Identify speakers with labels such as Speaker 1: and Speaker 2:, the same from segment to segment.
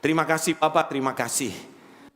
Speaker 1: Terima kasih Bapak, terima kasih.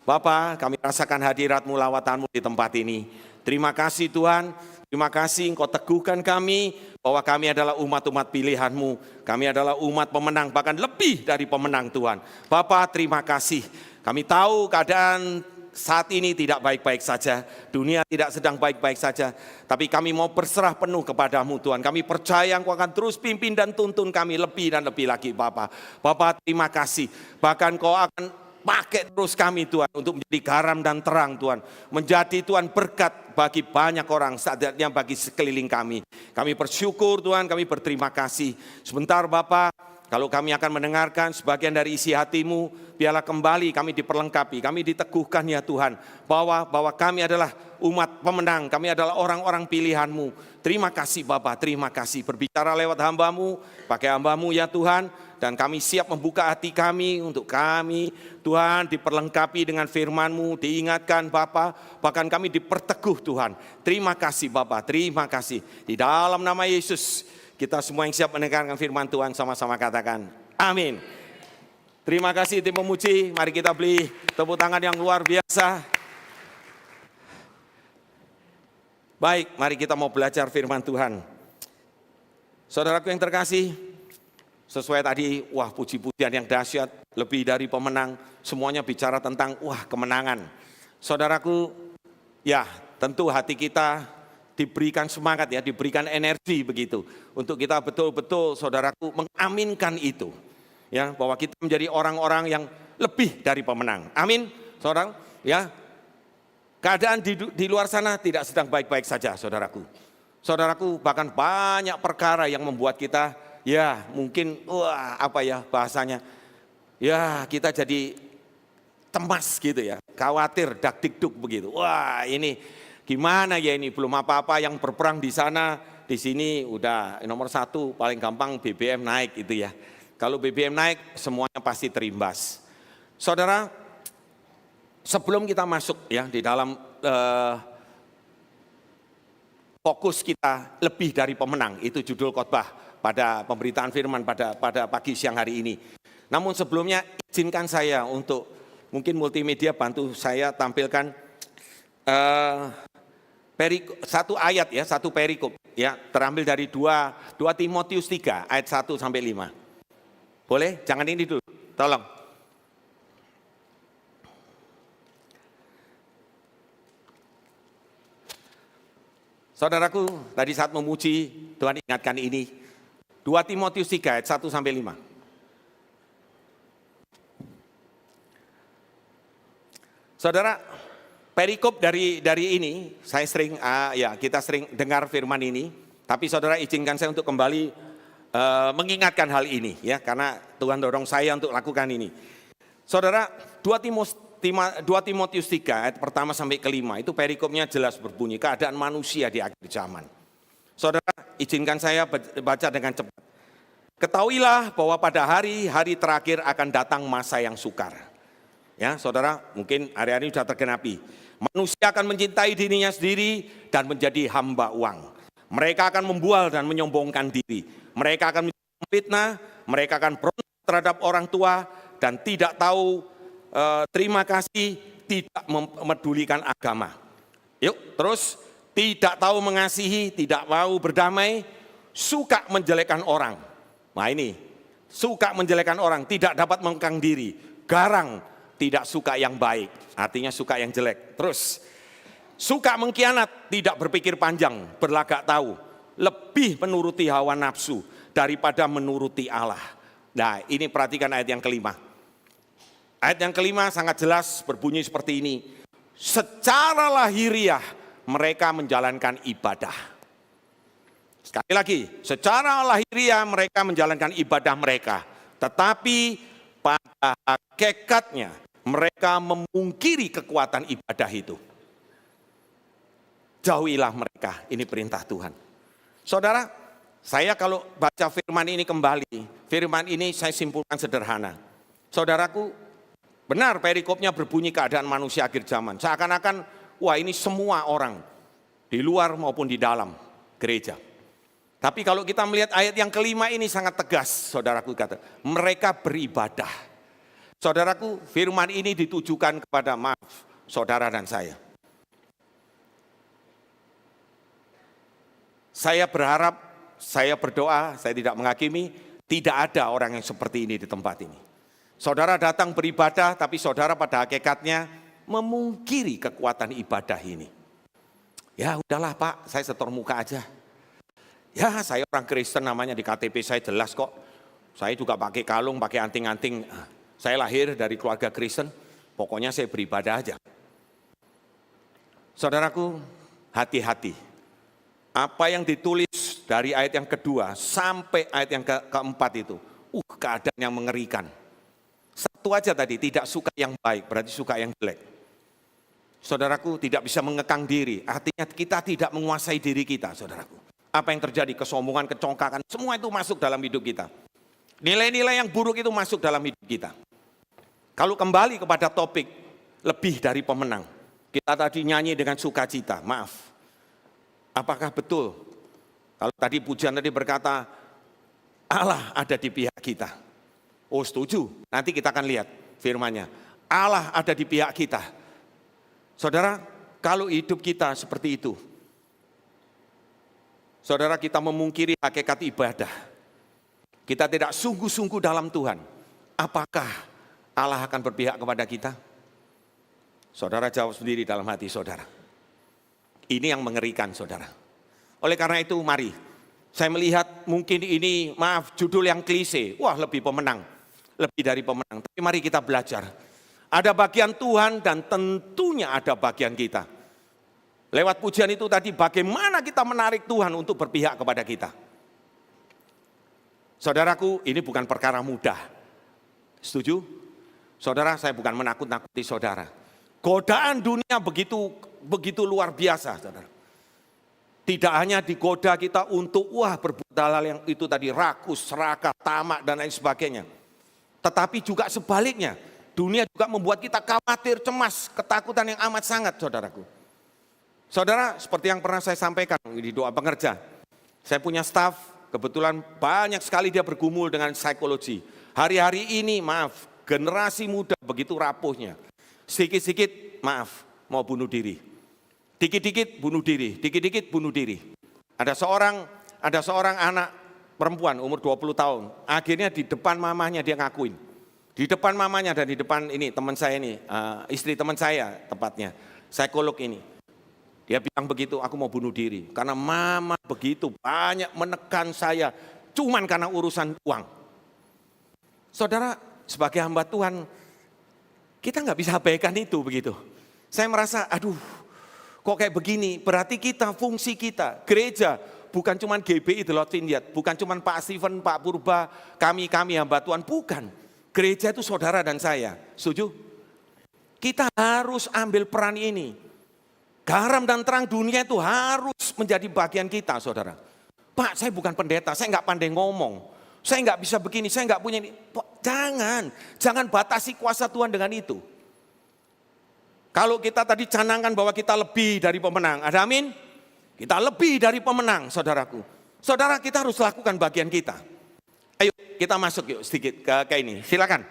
Speaker 1: Bapak, kami rasakan hadirat-Mu, lawatan-Mu di tempat ini. Terima kasih Tuhan, terima kasih Engkau teguhkan kami bahwa kami adalah umat-umat pilihan-Mu. Kami adalah umat pemenang, bahkan lebih dari pemenang Tuhan. Bapak, terima kasih. Kami tahu keadaan saat ini tidak baik-baik saja, dunia tidak sedang baik-baik saja, tapi kami mau berserah penuh kepadamu Tuhan. Kami percaya Engkau akan terus pimpin dan tuntun kami lebih dan lebih lagi Bapak. Bapak terima kasih, bahkan Kau akan pakai terus kami Tuhan untuk menjadi garam dan terang Tuhan. Menjadi Tuhan berkat bagi banyak orang, saatnya bagi sekeliling kami. Kami bersyukur Tuhan, kami berterima kasih. Sebentar Bapak, kalau kami akan mendengarkan sebagian dari isi hati-Mu, biarlah kembali kami diperlengkapi, kami diteguhkan ya Tuhan, bahwa kami adalah umat pemenang, kami adalah orang-orang pilihan-Mu. Terima kasih Bapak, terima kasih. Berbicara lewat hamba-Mu, pakai hamba-Mu ya Tuhan, dan kami siap membuka hati kami untuk kami, Tuhan, diperlengkapi dengan firman-Mu, diingatkan Bapak, bahkan kami diperteguh Tuhan. Terima kasih Bapak, terima kasih. Di dalam nama Yesus, kita semua yang siap mendengarkan firman Tuhan sama-sama katakan, amin. Terima kasih tim pemuji, mari kita beri tepuk tangan yang luar biasa. Baik, mari kita mau belajar firman Tuhan. Saudaraku yang terkasih, sesuai tadi, wah puji-pujian yang dahsyat, lebih dari pemenang, semuanya bicara tentang wah kemenangan. Saudaraku, ya tentu hati kita diberikan semangat ya, diberikan energi begitu. Untuk kita betul-betul saudaraku mengaminkan itu. Ya, bahwa kita menjadi orang-orang yang lebih dari pemenang. Amin, saudara. Ya, keadaan di luar sana tidak sedang baik-baik saja, saudaraku. Saudaraku, bahkan banyak perkara yang membuat kita, ya mungkin, wah apa ya bahasanya, ya kita jadi cemas gitu ya, khawatir, dak-dikduk begitu. Wah ini gimana ya ini, belum apa-apa yang berperang di sana, di sini udah nomor satu, paling gampang BBM naik itu ya. Kalau BBM naik, semuanya pasti terimbas. Saudara, sebelum kita masuk ya di dalam fokus kita lebih dari pemenang, itu judul khotbah pada pemberitaan firman pada pagi siang hari ini. Namun sebelumnya izinkan saya untuk mungkin multimedia bantu saya tampilkan satu ayat ya, satu perikop ya, terambil dari 2 Timotius 3 ayat 1 sampai 5. Boleh? Jangan ini dulu, tolong. Saudaraku, tadi saat memuji, Tuhan ingatkan ini. 2 Timotius 3 ayat 1 sampai 5. Saudara, perikop dari ini, kita sering dengar firman ini, tapi saudara izinkan saya untuk kembali mengingatkan hal ini ya, karena Tuhan dorong saya untuk lakukan ini. Saudara, 2 Timotius 3 ayat pertama sampai ke-5 itu perikopnya jelas berbunyi keadaan manusia di akhir zaman. Saudara, izinkan saya baca dengan cepat. Ketahuilah bahwa pada hari-hari terakhir akan datang masa yang sukar. Ya, saudara, mungkin hari-hari sudah tergenapi. Manusia akan mencintai dirinya sendiri dan menjadi hamba uang. Mereka akan membual dan menyombongkan diri. Mereka akan fitnah, mereka akan berontak terhadap orang tua dan tidak tahu terima kasih, tidak memedulikan agama. Yuk, terus tidak tahu mengasihi, tidak mau berdamai, suka menjelekkan orang. Nah ini, suka menjelekkan orang, tidak dapat mengekang diri, garang, tidak suka yang baik, artinya suka yang jelek. Terus, suka mengkhianat, tidak berpikir panjang, berlagak tahu, lebih menuruti hawa nafsu daripada menuruti Allah. Nah ini perhatikan ayat yang kelima. Ayat yang kelima sangat jelas berbunyi seperti ini. Secara lahiriah mereka menjalankan ibadah. Sekali lagi, secara lahiriah mereka menjalankan ibadah mereka. Tetapi pada hakikatnya mereka memungkiri kekuatan ibadah itu. Jauhilah mereka, ini perintah Tuhan. Saudara, saya kalau baca firman ini kembali, firman ini saya simpulkan sederhana. Saudaraku, benar perikopnya berbunyi keadaan manusia akhir zaman. Seakan-akan, wah ini semua orang, di luar maupun di dalam gereja. Tapi kalau kita melihat ayat yang kelima ini sangat tegas, saudaraku kata, mereka beribadah. Saudaraku, firman ini ditujukan kepada saudara dan saya. Saya berharap, saya berdoa, saya tidak menghakimi, tidak ada orang yang seperti ini di tempat ini. Saudara datang beribadah, tapi saudara pada hakikatnya memungkiri kekuatan ibadah ini. Ya udahlah Pak, saya setor muka aja. Ya saya orang Kristen, namanya di KTP saya jelas kok. Saya juga pakai kalung, pakai anting-anting. Saya lahir dari keluarga Kristen, pokoknya saya beribadah aja. Saudaraku, hati-hati. Apa yang ditulis dari ayat yang kedua sampai ayat yang keempat itu, keadaan yang mengerikan. Satu aja tadi, tidak suka yang baik, berarti suka yang jelek. Saudaraku, tidak bisa mengekang diri, artinya kita tidak menguasai diri kita, saudaraku. Apa yang terjadi, kesombongan, kecongkakan, semua itu masuk dalam hidup kita. Nilai-nilai yang buruk itu masuk dalam hidup kita. Kalau kembali kepada topik, lebih dari pemenang. Kita tadi nyanyi dengan sukacita, maaf. Apakah betul? Kalau tadi pujian tadi berkata, Allah ada di pihak kita. Oh setuju, nanti kita akan lihat firman-Nya. Allah ada di pihak kita. Saudara, kalau hidup kita seperti itu, saudara kita memungkiri hakikat ibadah. Kita tidak sungguh-sungguh dalam Tuhan. Apakah Allah akan berpihak kepada kita? Saudara jawab sendiri dalam hati saudara. Ini yang mengerikan saudara. Oleh karena itu mari, saya melihat mungkin ini judul yang klise. Wah lebih pemenang, lebih dari pemenang. Tapi mari kita belajar. Ada bagian Tuhan dan tentunya ada bagian kita. Lewat pujian itu tadi bagaimana kita menarik Tuhan untuk berpihak kepada kita. Saudaraku, ini bukan perkara mudah. Setuju? Saudara, saya bukan menakut-nakuti saudara. Godaan dunia begitu luar biasa, saudara. Tidak hanya digoda kita untuk berbuat hal yang itu tadi, rakus, serakah, tamak dan lain sebagainya. Tetapi juga sebaliknya, dunia juga membuat kita khawatir, cemas, ketakutan yang amat sangat, saudaraku. Saudara, seperti yang pernah saya sampaikan di doa pengerja, saya punya staf, kebetulan banyak sekali dia bergumul dengan psikologi. Hari-hari ini, generasi muda begitu rapuhnya. Sedikit-sedikit, mau bunuh diri. Dikit-dikit bunuh diri, dikit-dikit bunuh diri. Ada seorang anak perempuan umur 20 tahun, akhirnya di depan mamanya dia ngakuin. Di depan mamanya dan di depan ini teman saya ini, istri teman saya tepatnya, psikolog ini. Dia bilang begitu, aku mau bunuh diri. Karena mama begitu banyak menekan saya, cuman karena urusan uang. Saudara, sebagai hamba Tuhan, kita nggak bisa abaikan itu begitu. Saya merasa, kok kayak begini, berarti kita, fungsi kita, gereja, bukan cuma GBI The Lord Vineyard, bukan cuma Pak Steven, Pak Purba, kami hamba Tuhan, bukan. Gereja itu saudara dan saya, setuju? Kita harus ambil peran ini. Garam dan terang dunia itu harus menjadi bagian kita, saudara. Pak, saya bukan pendeta, saya nggak pandai ngomong. Saya nggak bisa begini, saya nggak punya ini. Jangan batasi kuasa Tuhan dengan itu. Kalau kita tadi canangkan bahwa kita lebih dari pemenang, ada amin? Kita lebih dari pemenang, saudaraku. Saudara, kita harus lakukan bagian kita. Ayo, kita masuk yuk sedikit ke ini. Silakan,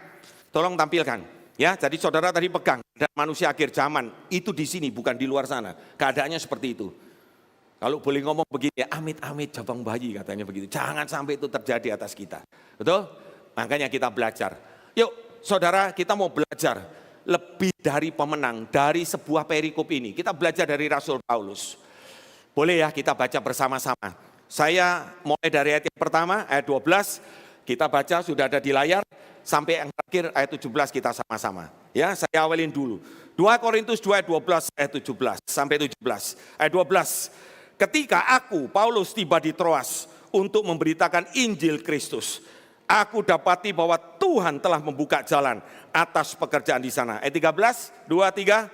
Speaker 1: tolong tampilkan. Ya, jadi saudara tadi pegang dan manusia akhir zaman itu di sini, bukan di luar sana. Keadaannya seperti itu. Kalau boleh ngomong begini, amit-amit jabang bayi katanya begitu. Jangan sampai itu terjadi atas kita. Betul? Makanya kita belajar. Yuk saudara, kita mau belajar lebih dari pemenang dari sebuah perikop ini. Kita belajar dari Rasul Paulus. Boleh ya kita baca bersama-sama. Saya mulai dari ayat yang pertama, ayat 12. Kita baca sudah ada di layar. Sampai yang terakhir ayat 17 kita sama-sama. Ya, saya awalin dulu. 2 Korintus 2 ayat 12 ayat 17 sampai 17. Ayat 12. Ketika aku, Paulus, tiba di Troas untuk memberitakan Injil Kristus, aku dapati bahwa Tuhan telah membuka jalan atas pekerjaan di sana. Ayat 13, 2, 3.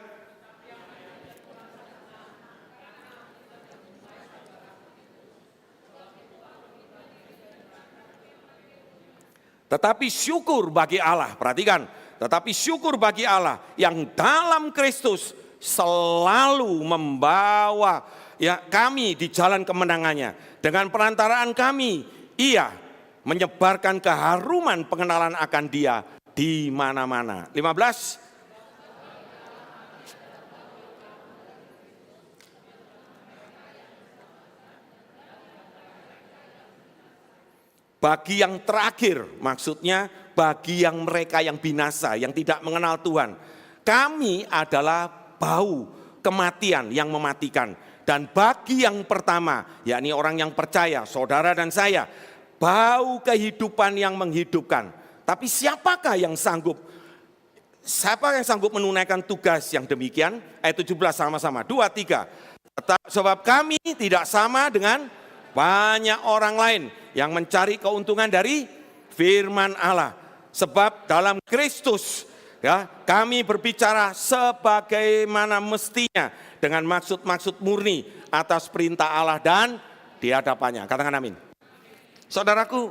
Speaker 1: Tetapi syukur bagi Allah, perhatikan, tetapi syukur bagi Allah yang dalam Kristus selalu membawa kami di jalan kemenangannya. Dengan perantaraan kami, ia menyebarkan keharuman pengenalan akan Dia di mana-mana. 15. Bagi yang terakhir, maksudnya bagi yang mereka yang binasa, yang tidak mengenal Tuhan. Kami adalah bau kematian yang mematikan. Dan bagi yang pertama, yakni orang yang percaya, saudara dan saya, bau kehidupan yang menghidupkan. Tapi siapakah yang sanggup? Siapa yang sanggup menunaikan tugas yang demikian? Ayat 17 sama-sama. 2, 3. Sebab kami tidak sama dengan banyak orang lain yang mencari keuntungan dari firman Allah. Sebab dalam Kristus ya, kami berbicara sebagaimana mestinya dengan maksud-maksud murni atas perintah Allah dan di hadapannya. Katakan amin. Saudaraku,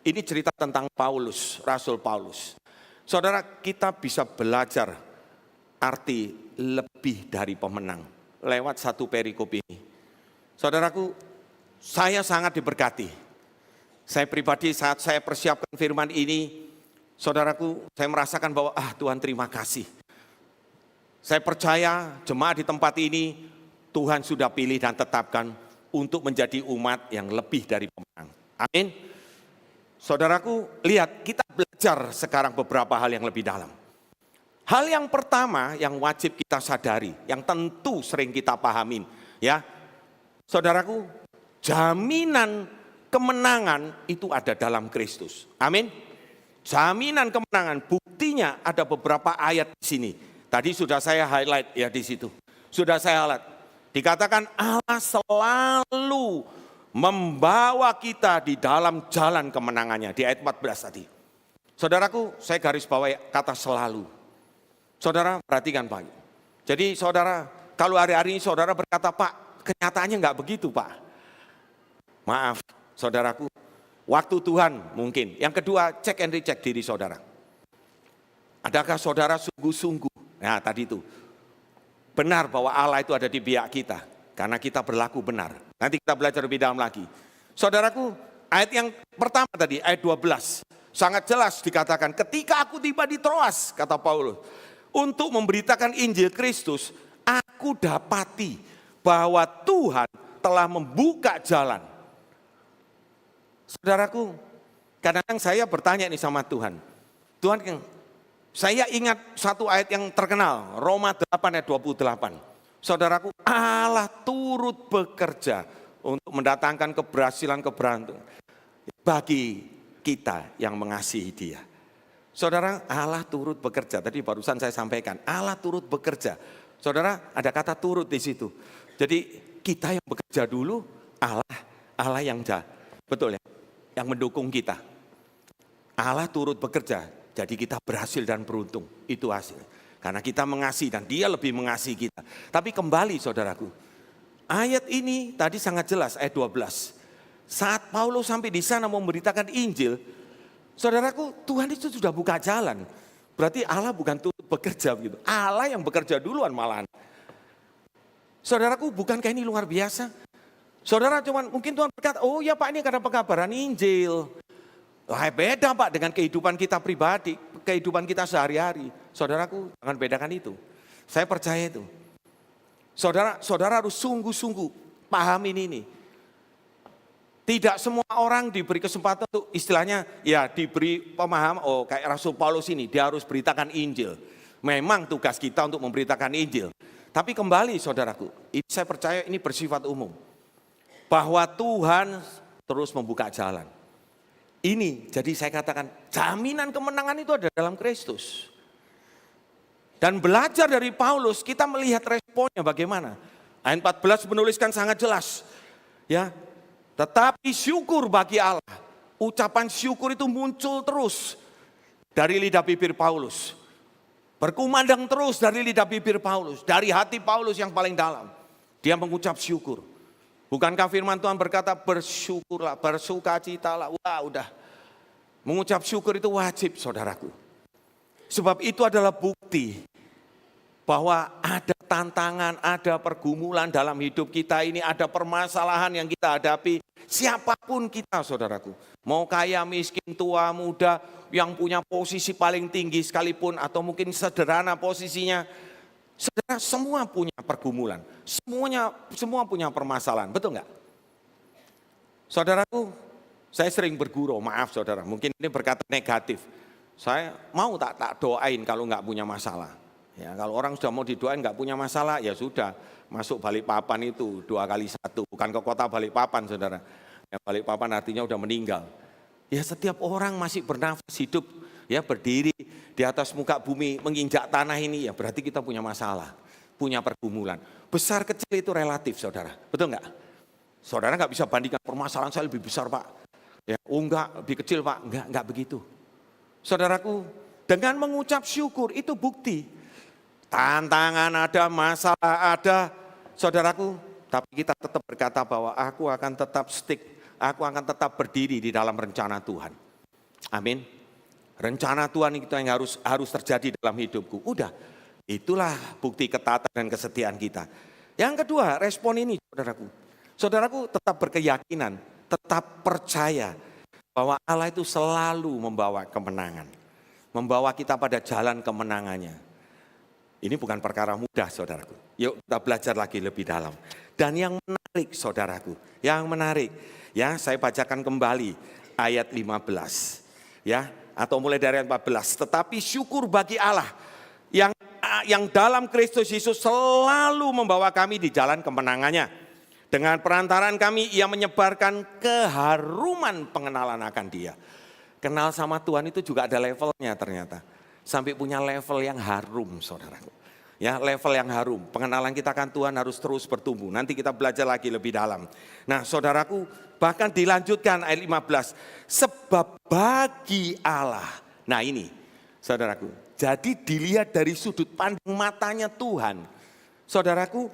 Speaker 1: ini cerita tentang Paulus, Rasul Paulus. Saudara, kita bisa belajar arti lebih dari pemenang lewat satu perikop ini. Saudaraku, saya sangat diberkati. Saya pribadi saat saya persiapkan firman ini, saudaraku, saya merasakan bahwa Tuhan terima kasih. Saya percaya jemaat di tempat ini Tuhan sudah pilih dan tetapkan untuk menjadi umat yang lebih dari pemenang. Amin. Saudaraku, lihat, kita belajar sekarang beberapa hal yang lebih dalam. Hal yang pertama yang wajib kita sadari, yang tentu sering kita pahamin, ya. Saudaraku, jaminan kemenangan itu ada dalam Kristus. Amin. Jaminan kemenangan, buktinya ada beberapa ayat di sini. Tadi sudah saya highlight ya di situ. Sudah saya highlight. Dikatakan Allah selalu membawa kita di dalam jalan kemenangannya di ayat 14 tadi. Saudaraku, saya garis bawahi kata selalu. Saudara perhatikan Pak. Jadi saudara, kalau hari-hari ini saudara berkata, Pak, kenyataannya enggak begitu Pak. Maaf saudaraku, waktu Tuhan mungkin. Yang kedua, cek and recheck diri saudara. Adakah saudara sungguh-sungguh, nah tadi itu, benar bahwa Allah itu ada di pihak kita. Karena kita berlaku benar. Nanti kita belajar lebih dalam lagi. Saudaraku, ayat yang pertama tadi, ayat 12. Sangat jelas dikatakan, ketika aku tiba di Troas, kata Paulus, untuk memberitakan Injil Kristus, aku dapati bahwa Tuhan telah membuka jalan. Saudaraku, kadang-kadang saya bertanya nih sama Tuhan. Tuhan, saya ingat satu ayat yang terkenal, Roma 8 ayat 28. Saudaraku, Allah turut bekerja untuk mendatangkan keberhasilan-keberuntungan bagi kita yang mengasihi Dia. Saudara, Allah turut bekerja. Tadi barusan saya sampaikan, Allah turut bekerja. Saudara, ada kata turut di situ. Jadi kita yang bekerja dulu, Allah yang betul ya, yang mendukung kita. Allah turut bekerja, jadi kita berhasil dan beruntung. Itu hasil. Karena kita mengasihi dan Dia lebih mengasihi kita. Tapi kembali saudaraku, ayat ini tadi sangat jelas, ayat 12. Saat Paulus sampai di sana mau memberitakan Injil, saudaraku, Tuhan itu sudah buka jalan. Berarti Allah bukan turut bekerja begitu. Allah yang bekerja duluan malahan. Saudaraku, bukankah ini luar biasa? Saudara cuman mungkin Tuhan berkata, oh ya Pak, ini karena pengabaran Injil. Wah, beda Pak dengan kehidupan kita pribadi, kehidupan kita sehari-hari. Saudaraku, jangan bedakan itu. Saya percaya itu. Saudara harus sungguh-sungguh pahamin ini. Tidak semua orang diberi kesempatan untuk istilahnya ya diberi pemahaman, oh kayak Rasul Paulus ini, dia harus beritakan Injil. Memang tugas kita untuk memberitakan Injil. Tapi kembali saudaraku, ini saya percaya ini bersifat umum. Bahwa Tuhan terus membuka jalan. Ini jadi saya katakan jaminan kemenangan itu ada dalam Kristus. Dan belajar dari Paulus kita melihat responnya bagaimana. Ayat 14 menuliskan sangat jelas. Ya, tetapi syukur bagi Allah. Ucapan syukur itu muncul terus dari lidah bibir Paulus. Berkumandang terus dari lidah bibir Paulus. Dari hati Paulus yang paling dalam. Dia mengucap syukur. Bukankah firman Tuhan berkata bersyukurlah, bersukacitalah. Wah udah, mengucap syukur itu wajib saudaraku. Sebab itu adalah bukti bahwa ada tantangan, ada pergumulan dalam hidup kita ini, ada permasalahan yang kita hadapi. Siapapun kita, saudaraku, mau kaya, miskin, tua, muda, yang punya posisi paling tinggi sekalipun, atau mungkin sederhana posisinya, saudara, semua punya pergumulan, semua punya permasalahan, betul nggak? Saudaraku, saya sering bergurau, maaf saudara, mungkin ini berkata negatif. Saya mau tak doain kalau nggak punya masalah. Ya, kalau orang sudah mau didoain nggak punya masalah, ya sudah masuk Balikpapan itu 2x1, bukan ke kota Balikpapan, saudara. Ya, Balikpapan artinya udah meninggal. Ya, setiap orang masih bernafas hidup, ya berdiri di atas muka bumi, menginjak tanah ini, ya berarti kita punya masalah, punya pergumulan. Besar kecil itu relatif, saudara, betul nggak? Saudara nggak bisa bandingkan permasalahan saya lebih besar, Pak. Ya, enggak, lebih kecil, Pak. Enggak begitu. Saudaraku, dengan mengucap syukur itu bukti. Tantangan ada, masalah ada, saudaraku, tapi kita tetap berkata bahwa aku akan tetap stick, aku akan tetap berdiri di dalam rencana Tuhan. Amin. Rencana Tuhan itu yang harus terjadi dalam hidupku. Udah, itulah bukti ketaatan dan kesetiaan kita. Yang kedua, respon ini, saudaraku. Saudaraku tetap berkeyakinan, tetap percaya bahwa Allah itu selalu membawa kemenangan. Membawa kita pada jalan kemenangannya. Ini bukan perkara mudah, saudaraku. Yuk kita belajar lagi lebih dalam. Dan yang menarik, saudaraku, yang menarik, ya saya bacakan kembali ayat 15, ya atau mulai dari ayat 14. Tetapi syukur bagi Allah yang dalam Kristus Yesus selalu membawa kami di jalan kemenangannya. Dengan perantaraan kami, Ia menyebarkan keharuman pengenalan akan Dia. Kenal sama Tuhan itu juga ada levelnya ternyata. Sampai punya level yang harum, saudaraku. Ya, level yang harum. Pengenalan kita akan Tuhan harus terus bertumbuh. Nanti kita belajar lagi lebih dalam. Nah, saudaraku, bahkan dilanjutkan ayat 15. Sebab bagi Allah. Nah ini, saudaraku. Jadi dilihat dari sudut pandang matanya Tuhan. Saudaraku,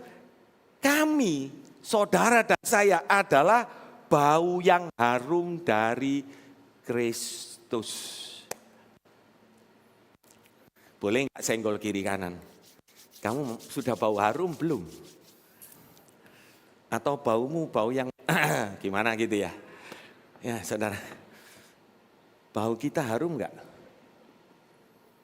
Speaker 1: kami, saudara dan saya adalah bau yang harum dari Kristus. Boleh nggak senggol kiri kanan? Kamu sudah bau harum belum? Atau baumu bau yang gimana gitu ya? Ya saudara, bau kita harum nggak?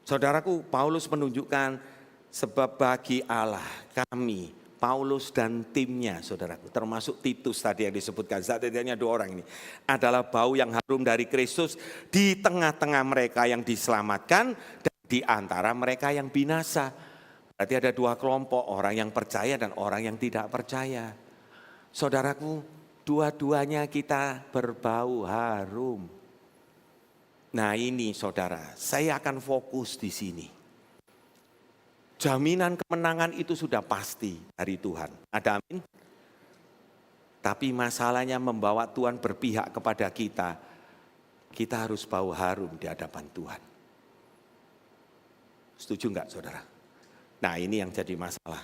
Speaker 1: Saudaraku, Paulus menunjukkan sebab bagi Allah kami, Paulus dan timnya, saudaraku, termasuk Titus tadi yang disebutkan, setidaknya 2 orang ini, adalah bau yang harum dari Kristus di tengah-tengah mereka yang diselamatkan dan di antara mereka yang binasa. Berarti ada 2 kelompok, orang yang percaya dan orang yang tidak percaya. Saudaraku, dua-duanya kita berbau harum. Nah ini saudara, saya akan fokus di sini. Jaminan kemenangan itu sudah pasti dari Tuhan. Ada amin? Tapi masalahnya membawa Tuhan berpihak kepada kita. Kita harus bau harum di hadapan Tuhan. Setuju enggak saudara? Nah ini yang jadi masalah.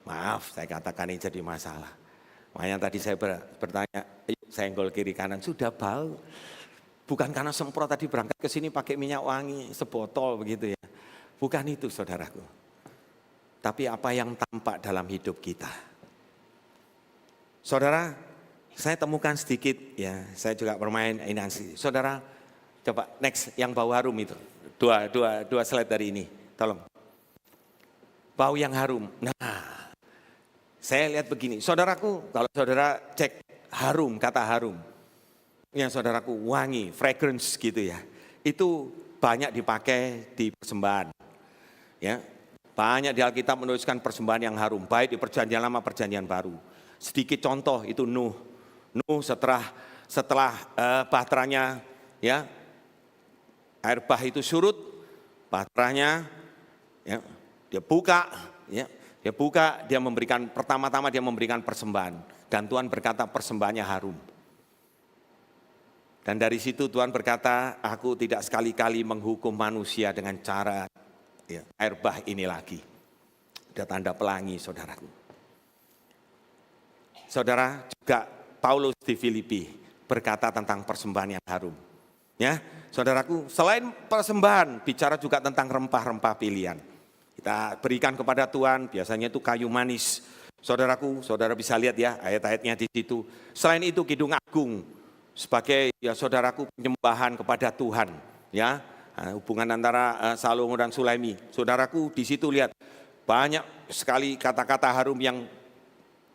Speaker 1: Maaf saya katakan ini jadi masalah. Makanya tadi saya bertanya, senggol kiri kanan, sudah bau. Bukan karena semprot tadi berangkat ke sini pakai minyak wangi sebotol begitu ya. Bukan itu saudaraku. Tapi apa yang tampak dalam hidup kita. Saudara, saya temukan sedikit ya, saya juga bermain inansi. Saudara, coba next yang bau harum itu. Dua slide dari ini, tolong. Bau yang harum. Nah, saya lihat begini. Saudaraku, kalau saudara cek harum, kata harum. Ya saudaraku, wangi, fragrance gitu ya. Itu banyak dipakai di persembahan. Ya, banyak di Alkitab menuliskan persembahan yang harum, baik di perjanjian lama, perjanjian baru. Sedikit contoh itu Nuh. Nuh setelah bahteranya ya, air bah itu surut, bahteranya ya, dia buka, dia memberikan pertama-tama dia memberikan persembahan dan Tuhan berkata persembahannya harum. Dan dari situ Tuhan berkata, aku tidak sekali-kali menghukum manusia dengan cara ya, air bah ini lagi. Ada tanda pelangi saudaraku. Saudara, juga Paulus di Filipi berkata tentang persembahan yang harum. Ya, saudaraku, selain persembahan bicara juga tentang rempah-rempah pilihan. Kita berikan kepada Tuhan, biasanya itu kayu manis. Saudaraku, saudara bisa lihat ya ayat-ayatnya di situ. Selain itu Kidung Agung sebagai ya saudaraku penyembahan kepada Tuhan, ya. Hubungan antara Salomo dan Sulaimi. Saudaraku di situ lihat banyak sekali kata-kata harum yang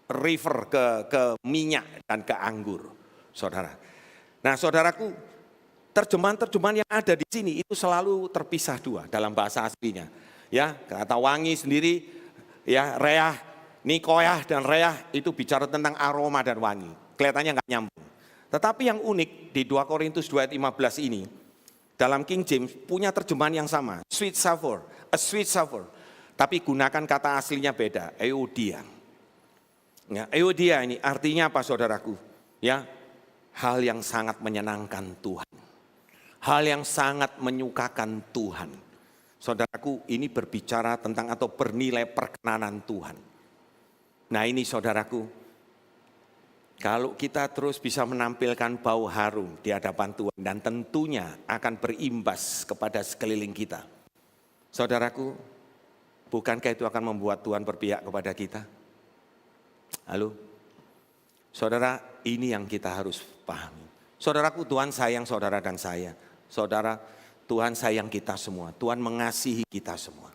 Speaker 1: refer ke minyak dan ke anggur, saudara. Nah, saudaraku, terjemahan-terjemahan yang ada di sini itu selalu terpisah dua dalam bahasa aslinya. Ya, kata wangi sendiri, ya reah, nikoyah dan reah itu bicara tentang aroma dan wangi. Kelihatannya nggak nyambung. Tetapi yang unik di 2 Korintus 2 ayat 15 ini, dalam King James punya terjemahan yang sama, sweet savor, a sweet savor. Tapi gunakan kata aslinya beda, euodia. Ya, euodia ini artinya apa saudaraku? Ya, hal yang sangat menyenangkan Tuhan. Hal yang sangat menyukakan Tuhan. Saudaraku, ini berbicara tentang atau bernilai perkenanan Tuhan. Nah ini saudaraku, kalau kita terus bisa menampilkan bau harum di hadapan Tuhan dan tentunya akan berimbas kepada sekeliling kita. Saudaraku, bukankah itu akan membuat Tuhan berpihak kepada kita? Halo? Saudara, ini yang kita harus pahami. Saudaraku, Tuhan sayang saudara dan saya. Saudara, Tuhan sayang kita semua, Tuhan mengasihi kita semua.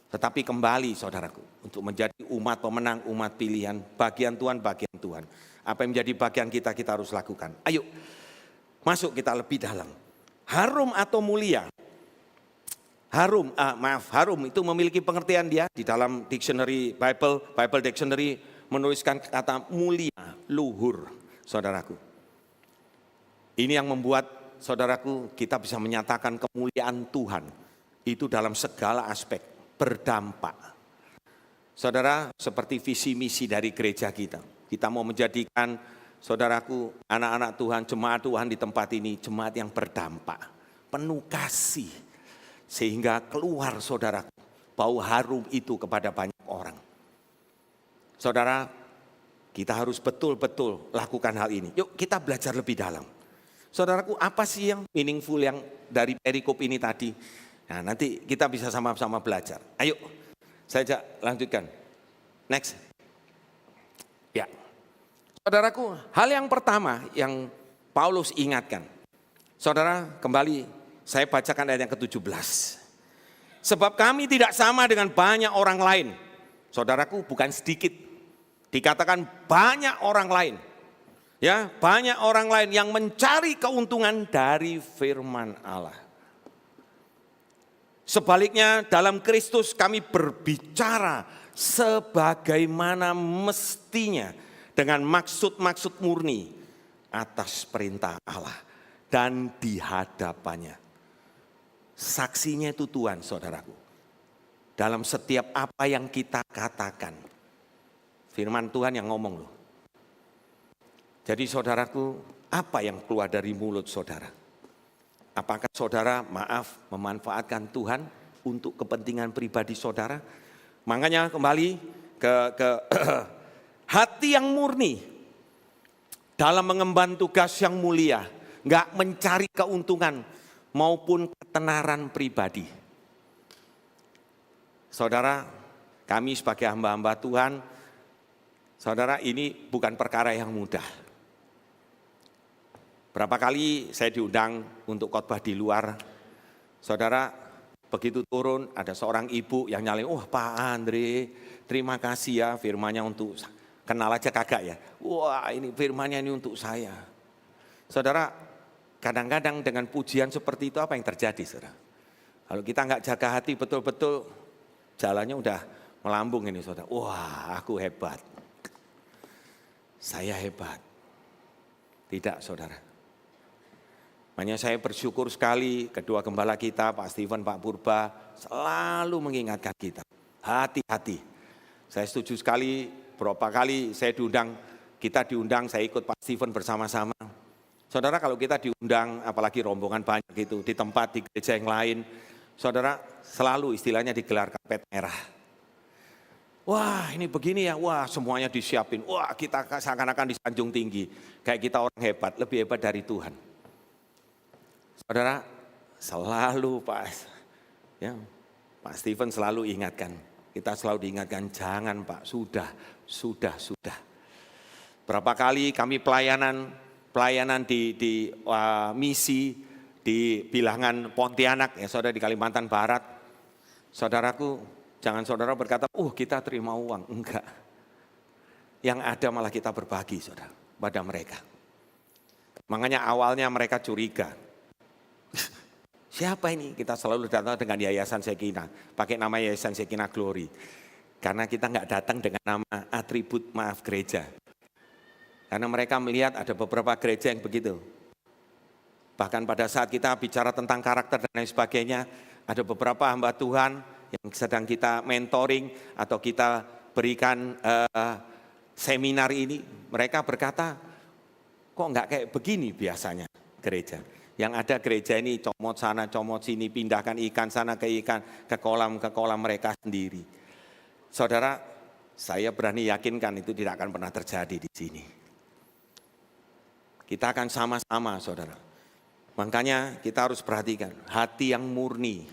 Speaker 1: Tetapi kembali saudaraku, untuk menjadi umat pemenang, umat pilihan, bagian Tuhan. Apa yang menjadi bagian kita harus lakukan. Ayo, masuk kita lebih dalam. Harum atau mulia? Harum itu memiliki pengertian dia di dalam dictionary Bible Dictionary menuliskan kata mulia, luhur, saudaraku. Ini yang membuat saudaraku, kita bisa menyatakan kemuliaan Tuhan itu dalam segala aspek berdampak. Saudara, seperti visi misi dari gereja kita. Kita mau menjadikan saudaraku, anak-anak Tuhan, jemaat Tuhan di tempat ini, jemaat yang berdampak, penuh kasih. Sehingga keluar saudaraku, bau harum itu kepada banyak orang. Saudara, kita harus betul-betul lakukan hal ini. Yuk kita belajar lebih dalam. Saudaraku, apa sih yang meaningful yang dari perikop ini tadi? Nah, nanti kita bisa sama-sama belajar. Ayo, saya lanjutkan. Next. Ya. Saudaraku, hal yang pertama yang Paulus ingatkan. Saudara, kembali saya bacakan ayat yang ke-17. Sebab kami tidak sama dengan banyak orang lain. Saudaraku, bukan sedikit. Dikatakan banyak orang lain. Ya, banyak orang lain yang mencari keuntungan dari firman Allah. Sebaliknya dalam Kristus kami berbicara sebagaimana mestinya dengan maksud-maksud murni atas perintah Allah dan di hadapannya. Saksinya itu Tuhan, saudaraku. Dalam setiap apa yang kita katakan. Firman Tuhan yang ngomong loh. Jadi saudaraku, apa yang keluar dari mulut saudara? Apakah saudara memanfaatkan Tuhan untuk kepentingan pribadi saudara? Makanya kembali ke hati yang murni dalam mengemban tugas yang mulia. Enggak mencari keuntungan maupun ketenaran pribadi. Saudara, kami sebagai hamba-hamba Tuhan, saudara, ini bukan perkara yang mudah. Berapa kali saya diundang untuk khotbah di luar, saudara, begitu turun ada seorang ibu yang nyalain, Pak Andre, terima kasih ya firmannya untuk, kenal aja kagak ya, wah ini firmannya ini untuk saya. Saudara, kadang-kadang dengan pujian seperti itu apa yang terjadi saudara? Kalau kita nggak jaga hati betul-betul, jalannya udah melambung ini saudara, wah aku hebat, saya hebat. Tidak saudara. Makanya saya bersyukur sekali kedua gembala kita, Pak Steven, Pak Purba, selalu mengingatkan kita. Hati-hati. Saya setuju sekali, berapa kali saya kita diundang, saya ikut Pak Steven bersama-sama. Saudara, kalau kita diundang, apalagi rombongan banyak gitu, di tempat, di gereja yang lain, saudara selalu istilahnya digelar karpet merah. Wah ini begini ya, wah semuanya disiapin, wah kita seakan-akan disanjung tinggi. Kayak kita orang hebat, lebih hebat dari Tuhan. Saudara, selalu Pak Stephen selalu ingatkan, kita selalu diingatkan, jangan Pak, sudah. Berapa kali kami pelayanan di misi di bilangan Pontianak, ya saudara, di Kalimantan Barat. Saudaraku, jangan saudara berkata, kita terima uang. Enggak. Yang ada malah kita berbagi, saudara, pada mereka. Makanya awalnya mereka curiga. Siapa ini? Kita selalu datang dengan Yayasan Shekinah, pakai nama Yayasan Shekinah Glory. Karena kita nggak datang dengan nama atribut maaf gereja. Karena mereka melihat ada beberapa gereja yang begitu. Bahkan pada saat kita bicara tentang karakter dan lain sebagainya, ada beberapa hamba Tuhan yang sedang kita mentoring atau kita berikan seminar ini. Mereka berkata, kok nggak kayak begini biasanya gereja. Yang ada gereja ini comot sana, comot sini, pindahkan ikan sana ke ikan, ke kolam mereka sendiri. Saudara, saya berani yakinkan itu tidak akan pernah terjadi di sini. Kita akan sama-sama, saudara. Makanya kita harus perhatikan, hati yang murni.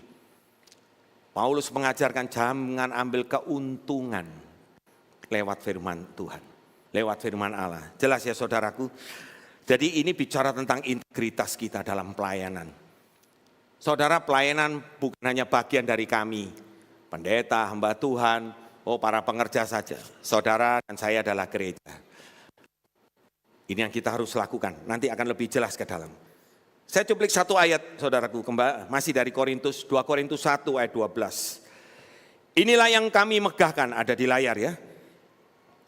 Speaker 1: Paulus mengajarkan jangan ambil keuntungan lewat firman Tuhan, lewat firman Allah. Jelas ya saudaraku? Jadi ini bicara tentang integritas kita dalam pelayanan. Saudara, pelayanan bukan hanya bagian dari kami, pendeta, hamba Tuhan, para pengerja saja. Saudara dan saya adalah gereja. Ini yang kita harus lakukan, nanti akan lebih jelas ke dalam. Saya cuplik satu ayat, saudaraku, masih dari Korintus, 2 Korintus 1 ayat 12. Inilah yang kami megahkan, ada di layar ya.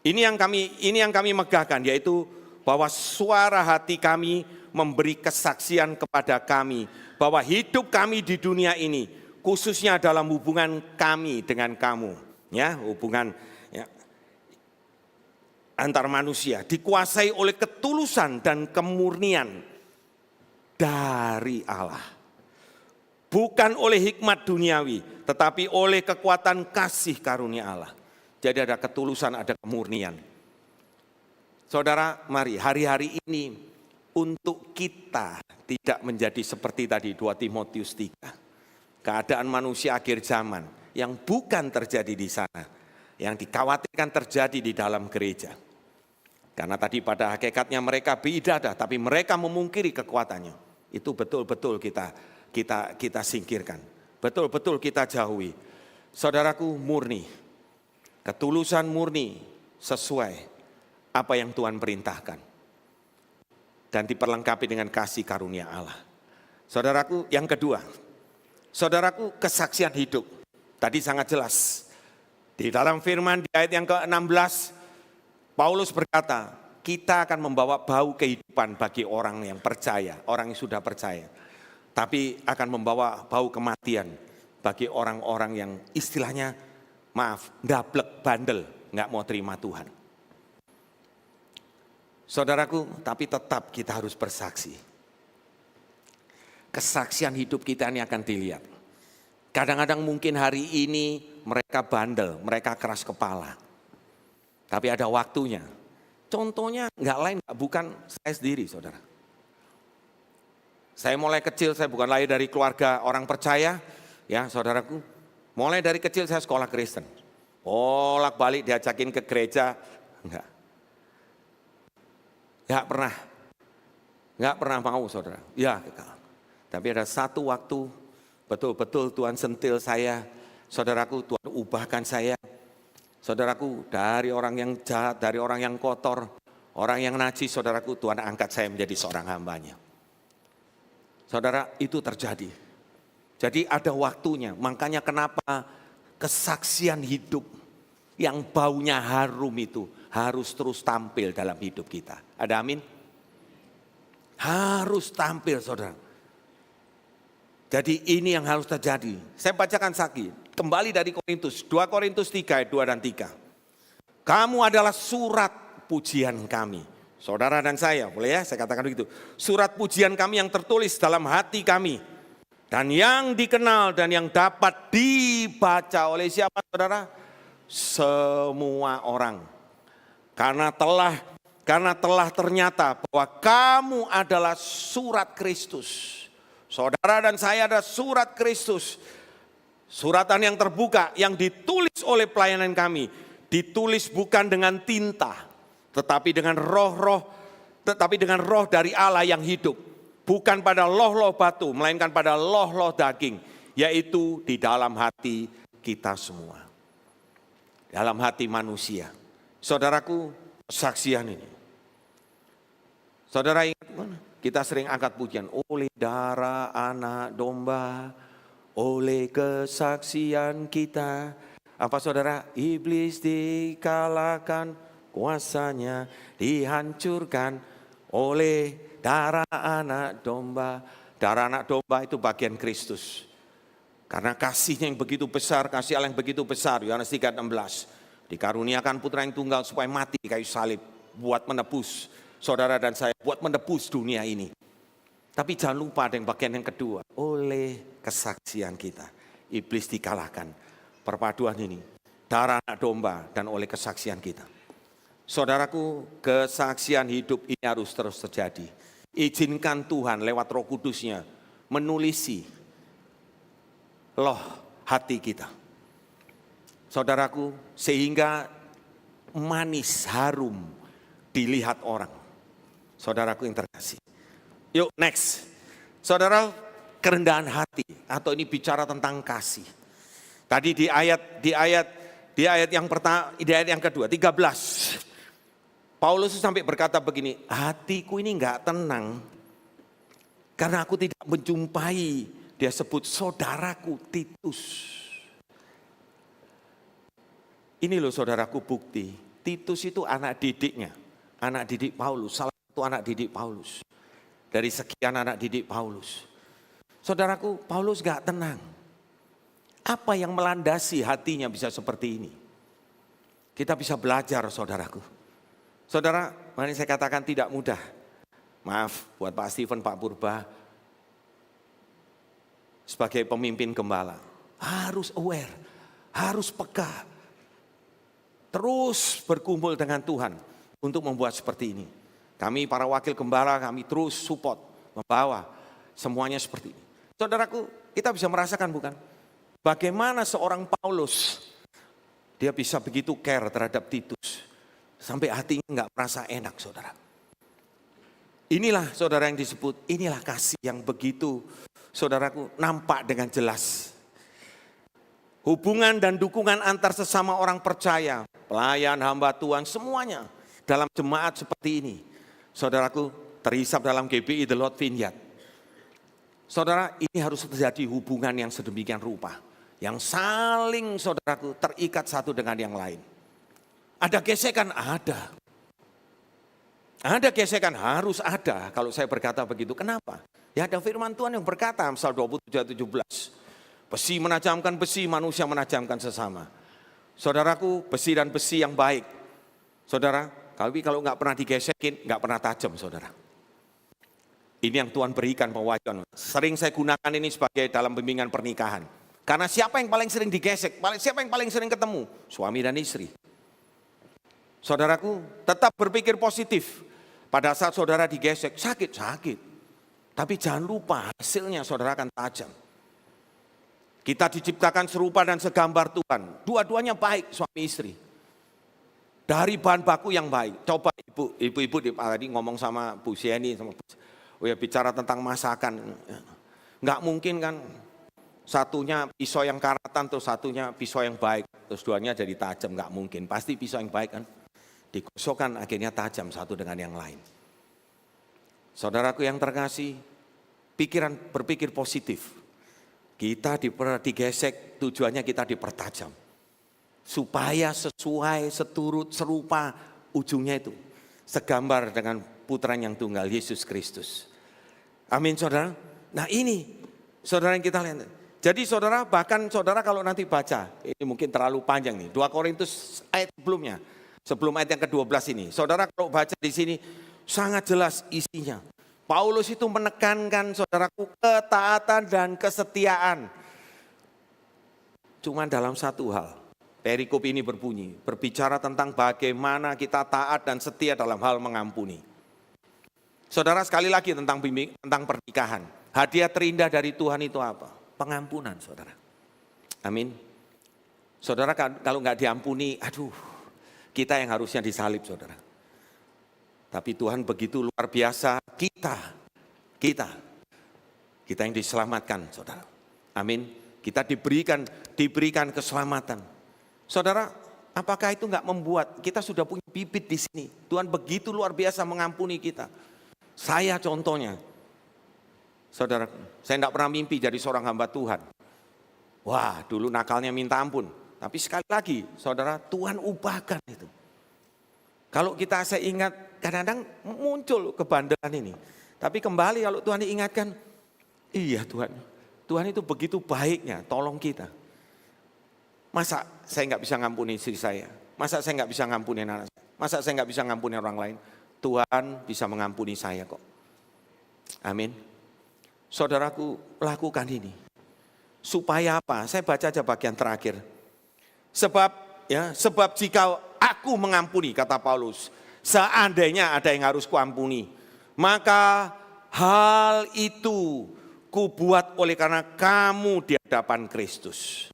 Speaker 1: Ini yang kami megahkan, yaitu bahwa suara hati kami memberi kesaksian kepada kami bahwa hidup kami di dunia ini, khususnya dalam hubungan kami dengan kamu, ya, hubungan ya, antar manusia, dikuasai oleh ketulusan dan kemurnian dari Allah. Bukan oleh hikmat duniawi, tetapi oleh kekuatan kasih karunia Allah. Jadi ada ketulusan, ada kemurnian. Saudara, mari hari-hari ini untuk kita tidak menjadi seperti tadi 2 Timotius 3. Keadaan manusia akhir zaman yang bukan terjadi di sana, yang dikhawatirkan terjadi di dalam gereja. Karena tadi pada hakikatnya mereka beribadah, tapi mereka memungkiri kekuatannya. Itu betul-betul kita singkirkan, betul-betul kita jauhi. Saudaraku, murni, ketulusan murni sesuai apa yang Tuhan perintahkan. Dan diperlengkapi dengan kasih karunia Allah. Saudaraku, yang kedua. Saudaraku, kesaksian hidup. Tadi sangat jelas. Di dalam firman di ayat yang ke-16, Paulus berkata, kita akan membawa bau kehidupan bagi orang yang percaya, orang yang sudah percaya. Tapi akan membawa bau kematian bagi orang-orang yang istilahnya, ndablek, bandel, nggak mau terima Tuhan. Saudaraku, tapi tetap kita harus bersaksi. Kesaksian hidup kita ini akan dilihat. Kadang-kadang mungkin hari ini mereka bandel, mereka keras kepala. Tapi ada waktunya. Contohnya nggak lain, bukan saya sendiri, saudara. Saya mulai kecil, saya bukan lahir dari keluarga orang percaya, ya saudaraku. Mulai dari kecil saya sekolah Kristen. Bolak-balik diajakin ke gereja, enggak. Nggak pernah mau, saudara. Ya, tapi ada satu waktu betul-betul Tuhan sentil saya, saudaraku, Tuhan ubahkan saya. Saudaraku, dari orang yang jahat, dari orang yang kotor, orang yang najis, saudaraku, Tuhan angkat saya menjadi seorang hambanya. Saudara, itu terjadi. Jadi ada waktunya, makanya kenapa kesaksian hidup yang baunya harum itu harus terus tampil dalam hidup kita. Ada amin? Harus tampil, saudara. Jadi ini yang harus terjadi. Saya bacakan lagi, kembali dari Korintus, 2 Korintus 3 ayat 2 dan 3. Kamu adalah surat pujian kami. Saudara dan saya, boleh ya saya katakan begitu. Surat pujian kami yang tertulis dalam hati kami. Dan yang dikenal dan yang dapat dibaca oleh siapa, saudara? Semua orang. Karena telah ternyata bahwa kamu adalah surat Kristus. Saudara dan saya adalah surat Kristus. Suratan yang terbuka yang ditulis oleh pelayanan kami, ditulis bukan dengan tinta, tetapi dengan roh dari Allah yang hidup. Bukan pada loh-loh batu, melainkan pada loh-loh daging, yaitu di dalam hati kita semua. Dalam hati manusia. Saudaraku, kesaksian ini. Saudara ingat mana? Kita sering angkat pujian, oleh darah anak domba, oleh kesaksian kita. Apa saudara? Iblis dikalahkan, kuasanya dihancurkan oleh darah anak domba. Darah anak domba itu bagian Kristus. Karena kasihnya yang begitu besar, kasih Allah yang begitu besar, Yohanes 3:16. Dikaruniakan putra yang tunggal supaya mati di kayu salib, buat menebus saudara dan saya, buat menebus dunia ini. Tapi jangan lupa ada yang bagian yang kedua, oleh kesaksian kita. Iblis dikalahkan, perpaduan ini, darah anak domba dan oleh kesaksian kita. Saudaraku, kesaksian hidup ini harus terus terjadi. Izinkan Tuhan lewat Roh Kudusnya menulisi loh hati kita. Saudaraku, sehingga manis, harum dilihat orang. Saudaraku yang terkasih. Yuk next. Saudara, kerendahan hati atau ini bicara tentang kasih. Tadi di ayat yang pertama, di ayat yang kedua, 13. Paulus sampai berkata begini, hatiku ini enggak tenang karena aku tidak menjumpai, dia sebut saudaraku Titus. Ini loh saudaraku bukti, Titus itu anak didiknya, anak didik Paulus, salah satu anak didik Paulus. Dari sekian anak didik Paulus. Saudaraku, Paulus enggak tenang. Apa yang melandasi hatinya bisa seperti ini? Kita bisa belajar saudaraku. Saudara, mari saya katakan tidak mudah. Maaf buat Pak Steven, Pak Purba. Sebagai pemimpin gembala, harus aware, harus peka. Terus berkumpul dengan Tuhan untuk membuat seperti ini. Kami para wakil gembala, kami terus support, membawa semuanya seperti ini. Saudaraku, kita bisa merasakan bukan? Bagaimana seorang Paulus, dia bisa begitu care terhadap Titus. Sampai hatinya enggak merasa enak saudara. Inilah saudara yang disebut, inilah kasih yang begitu saudaraku nampak dengan jelas. Hubungan dan dukungan antar sesama orang percaya, pelayan, hamba Tuhan, semuanya dalam jemaat seperti ini. Saudaraku, terhisap dalam GBI The Lord Vineyard. Saudara, ini harus terjadi hubungan yang sedemikian rupa. Yang saling saudaraku terikat satu dengan yang lain. Ada gesekan? Ada. Ada gesekan? Harus ada kalau saya berkata begitu. Kenapa? Ya ada firman Tuhan yang berkata, Amsal 27:17. Besi menajamkan besi, manusia menajamkan sesama. Saudaraku, besi dan besi yang baik. Saudara, kalau nggak pernah digesekin, nggak pernah tajam saudara. Ini yang Tuhan berikan pewahyuan. Sering saya gunakan ini sebagai dalam bimbingan pernikahan. Karena siapa yang paling sering digesek, siapa yang paling sering ketemu? Suami dan istri. Saudaraku, tetap berpikir positif. Pada saat saudara digesek, sakit. Tapi jangan lupa hasilnya saudara akan tajam. Kita diciptakan serupa dan segambar Tuhan. Dua-duanya baik suami istri. Dari bahan baku yang baik. Coba ibu-ibu tadi ngomong sama Bu Sieni, bicara tentang masakan. Nggak mungkin kan satunya pisau yang karatan, terus satunya pisau yang baik. Terus duanya jadi tajam, nggak mungkin. Pasti pisau yang baik kan. Digosokkan akhirnya tajam satu dengan yang lain. Saudaraku yang terkasih, berpikir positif. Kita digesek, tujuannya kita dipertajam. Supaya sesuai, seturut, serupa ujungnya itu. Segambar dengan putra yang tunggal, Yesus Kristus. Amin saudara. Nah ini saudara yang kita lihat. Jadi saudara, bahkan saudara kalau nanti baca, ini mungkin terlalu panjang nih. 2 Korintus ayat sebelumnya. Sebelum ayat yang ke-12 ini. Saudara kalau baca di sini sangat jelas isinya. Paulus itu menekankan saudaraku ketaatan dan kesetiaan. Cuma dalam satu hal. Perikop ini berbunyi. Berbicara tentang bagaimana kita taat dan setia dalam hal mengampuni. Saudara sekali lagi tentang pernikahan. Hadiah terindah dari Tuhan itu apa? Pengampunan saudara. Amin. Saudara, kalau nggak diampuni, aduh, kita yang harusnya disalib, saudara. Tapi Tuhan begitu luar biasa, kita yang diselamatkan, saudara. Amin. Kita diberikan keselamatan. Saudara, apakah itu nggak membuat kita sudah punya bibit di sini? Tuhan begitu luar biasa mengampuni kita. Saya contohnya, saudara, saya tidak pernah mimpi jadi seorang hamba Tuhan. Wah, dulu nakalnya minta ampun. Tapi sekali lagi, saudara, Tuhan ubahkan itu. Kalau saya ingat, kadang-kadang muncul kebandelan ini. Tapi kembali kalau Tuhan diingatkan, iya Tuhan itu begitu baiknya, tolong kita. Masa saya nggak bisa ngampuni istri saya? Masa saya nggak bisa ngampuni anak saya? Masa saya nggak bisa ngampuni orang lain? Tuhan bisa mengampuni saya kok. Amin. Saudaraku, lakukan ini. Supaya apa? Saya baca aja bagian terakhir. Sebab jika aku mengampuni, kata Paulus, seandainya ada yang harus kuampuni, maka hal itu kubuat oleh karena kamu di hadapan Kristus.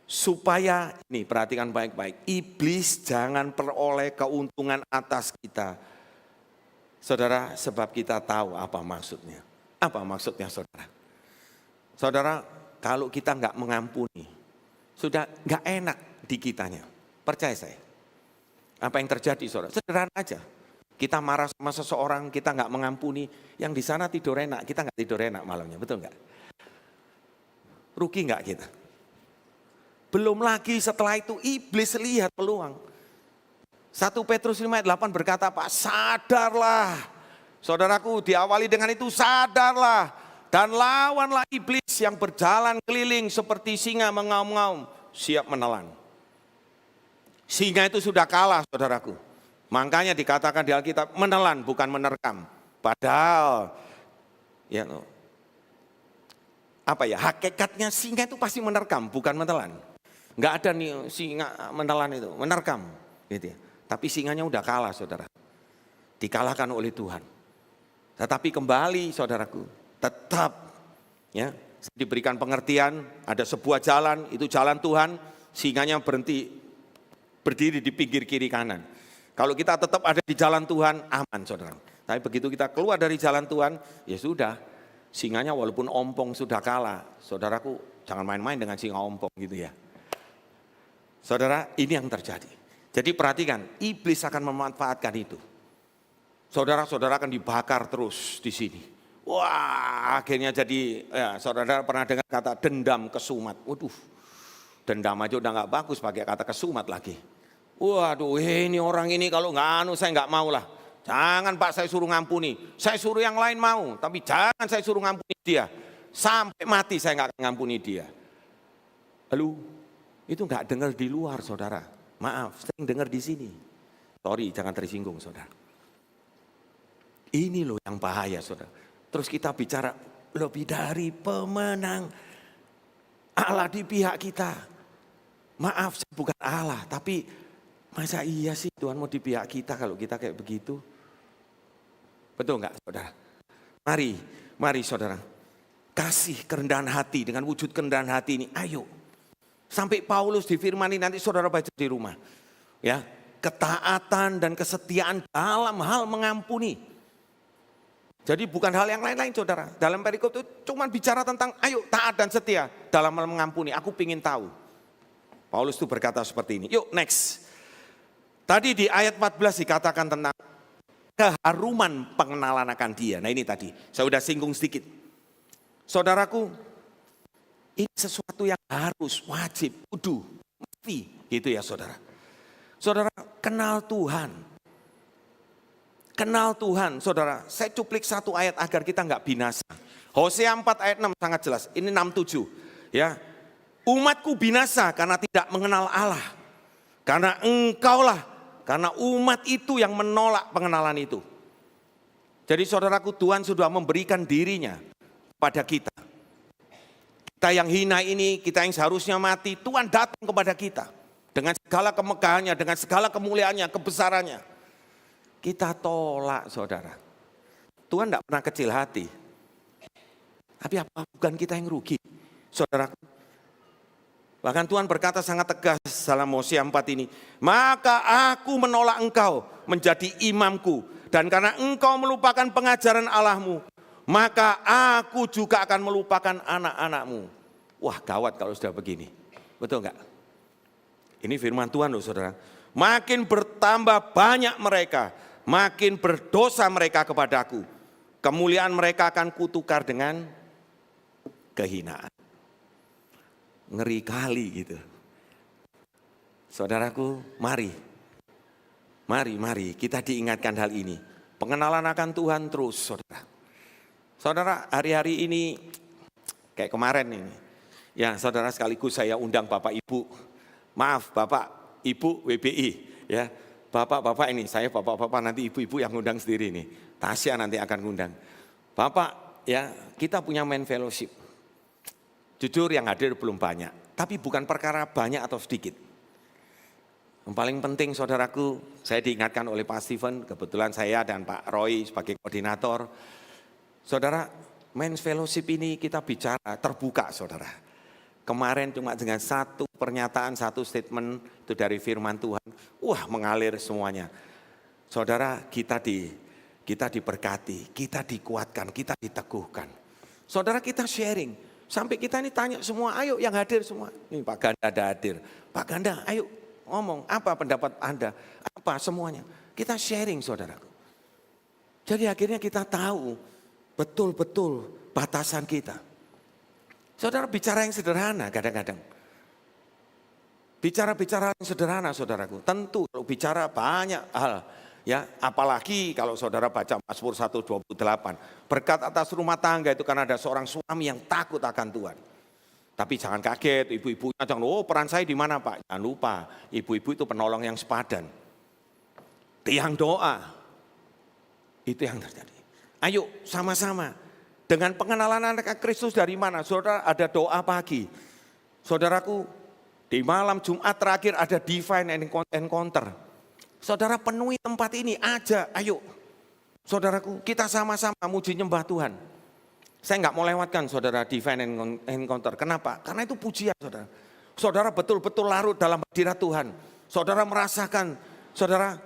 Speaker 1: Supaya, ini perhatikan baik-baik, iblis jangan peroleh keuntungan atas kita. Saudara, sebab kita tahu apa maksudnya. Apa maksudnya, saudara? Saudara, kalau kita nggak mengampuni, sudah nggak enak di kitanya. Percaya saya. Apa yang terjadi, saudara? Sederhana aja. Kita marah sama seseorang, kita nggak mengampuni. Yang di sana tidur enak, kita nggak tidur enak malamnya, betul nggak? Rugi nggak kita? Belum lagi setelah itu iblis lihat peluang. 1 Petrus 5 ayat 8 berkata, Pak, sadarlah. Saudaraku, diawali dengan itu, sadarlah. Dan lawanlah iblis yang berjalan keliling seperti singa mengaum-ngaum, siap menelan. Singa itu sudah kalah, saudaraku. Makanya dikatakan di Alkitab, menelan bukan menerkam. Padahal, hakikatnya singa itu pasti menerkam, bukan menelan. Enggak ada nih singa menelan itu, menerkam. Gitu ya. Tapi singanya udah kalah, saudara. Dikalahkan oleh Tuhan. Tetapi kembali, saudaraku, tetap diberikan pengertian, ada sebuah jalan, itu jalan Tuhan, singanya berdiri di pinggir kiri kanan. Kalau kita tetap ada di jalan Tuhan, aman, saudara. Tapi begitu kita keluar dari jalan Tuhan, ya sudah, singanya walaupun ompong sudah kalah. Saudaraku, jangan main-main dengan singa ompong gitu ya. Saudara, ini yang terjadi. Jadi perhatikan, iblis akan memanfaatkan itu. Saudara-saudara akan dibakar terus di sini. Wah, akhirnya jadi, saudara pernah dengar kata dendam kesumat. Waduh, dendam aja udah gak bagus pakai kata kesumat lagi. Waduh, ini orang ini kalau saya gak mau lah. Jangan Pak, saya suruh ngampuni. Saya suruh yang lain mau, tapi jangan saya suruh ngampuni dia. Sampai mati saya gak akan ngampuni dia. Lalu, itu nggak dengar di luar, saudara. Maaf, sering dengar di sini. Sorry, jangan tersinggung, saudara. Ini loh yang bahaya, saudara. Terus kita bicara lebih dari pemenang. Allah di pihak kita. Maaf, saya bukan Allah, tapi masa iya sih Tuhan mau di pihak kita kalau kita kayak begitu? Betul nggak, saudara? Mari, saudara. Kasih kerendahan hati dengan wujud kerendahan hati ini. Ayo. Sampai Paulus difirmani, nanti saudara baca di rumah. Ya, ketaatan dan kesetiaan dalam hal mengampuni. Jadi bukan hal yang lain-lain, saudara. Dalam perikop itu cuma bicara tentang ayo taat dan setia dalam hal mengampuni. Aku ingin tahu. Paulus itu berkata seperti ini. Yuk next. Tadi di ayat 14 dikatakan tentang keharuman pengenalan akan dia. Nah ini tadi, saya sudah singgung sedikit. Saudaraku, ini sesuatu yang harus, wajib, kudu, mesti gitu ya saudara. Saudara, kenal Tuhan. Kenal Tuhan, saudara. Saya cuplik satu ayat agar kita nggak binasa. Hosea 4 ayat 6 sangat jelas. Ini 6-7. Ya. Umatku binasa karena tidak mengenal Allah. Karena karena umat itu yang menolak pengenalan itu. Jadi saudaraku, Tuhan sudah memberikan dirinya pada kita. Kita yang hina ini, kita yang seharusnya mati, Tuhan datang kepada kita. Dengan segala kemegahannya, dengan segala kemuliaannya, kebesarannya. Kita tolak, saudara. Tuhan tidak pernah kecil hati. Tapi apa bukan kita yang rugi? Saudara, bahkan Tuhan berkata sangat tegas dalam Hosea 4 ini. Maka aku menolak engkau menjadi imamku. Dan karena engkau melupakan pengajaran Allahmu, maka aku juga akan melupakan anak-anakmu. Wah, gawat kalau sudah begini. Betul enggak? Ini firman Tuhan loh saudara. Makin bertambah banyak mereka, makin berdosa mereka kepadaku. Kemuliaan mereka akan kutukar dengan kehinaan. Ngeri kali gitu. Saudaraku, mari kita diingatkan hal ini. Pengenalan akan Tuhan terus, saudara. Saudara, hari-hari ini kayak kemarin ini. Ya, saudara, sekaligus saya undang Bapak Ibu. Maaf, Bapak Ibu WBI, ya. Bapak-bapak ini, saya bapak-bapak, nanti ibu-ibu yang ngundang sendiri nih. Tasya nanti akan ngundang. Bapak, ya, kita punya main fellowship. Jujur yang hadir belum banyak, tapi bukan perkara banyak atau sedikit. Yang paling penting saudaraku, saya diingatkan oleh Pak Steven, kebetulan saya dan Pak Roy sebagai koordinator. Saudara, Men's Fellowship ini kita bicara terbuka saudara. Kemarin cuma dengan satu pernyataan, satu statement itu dari firman Tuhan. Wah, mengalir semuanya. Saudara, kita diberkati, kita dikuatkan, kita diteguhkan. Saudara, kita sharing. Sampai kita ini tanya semua, ayo yang hadir semua. Ini Pak Ganda ada hadir. Pak Ganda, ayo ngomong, apa pendapat Anda? Apa semuanya? Kita sharing saudaraku. Jadi akhirnya kita tahu betul-betul batasan kita. Saudara, bicara yang sederhana kadang-kadang. Bicara-bicara yang sederhana saudaraku. Tentu kalau bicara banyak hal. Ya, apalagi kalau saudara baca Mazmur 128. Berkat atas rumah tangga itu karena ada seorang suami yang takut akan Tuhan. Tapi jangan kaget, ibu-ibunya jangan, oh peran saya di mana Pak? Jangan lupa, ibu-ibu itu penolong yang sepadan. Tiang doa. Itu yang terjadi. Ayo sama-sama. Dengan pengenalan anak Kristus dari mana? Saudara, ada doa pagi. Saudaraku, di malam Jumat terakhir ada divine encounter. Saudara, penuhi tempat ini aja, ayo. Saudaraku, kita sama-sama muji nyembah Tuhan. Saya nggak mau lewatkan saudara divine encounter. Kenapa? Karena itu pujian saudara. Saudara betul-betul larut dalam hadirat Tuhan. Saudara merasakan, saudara,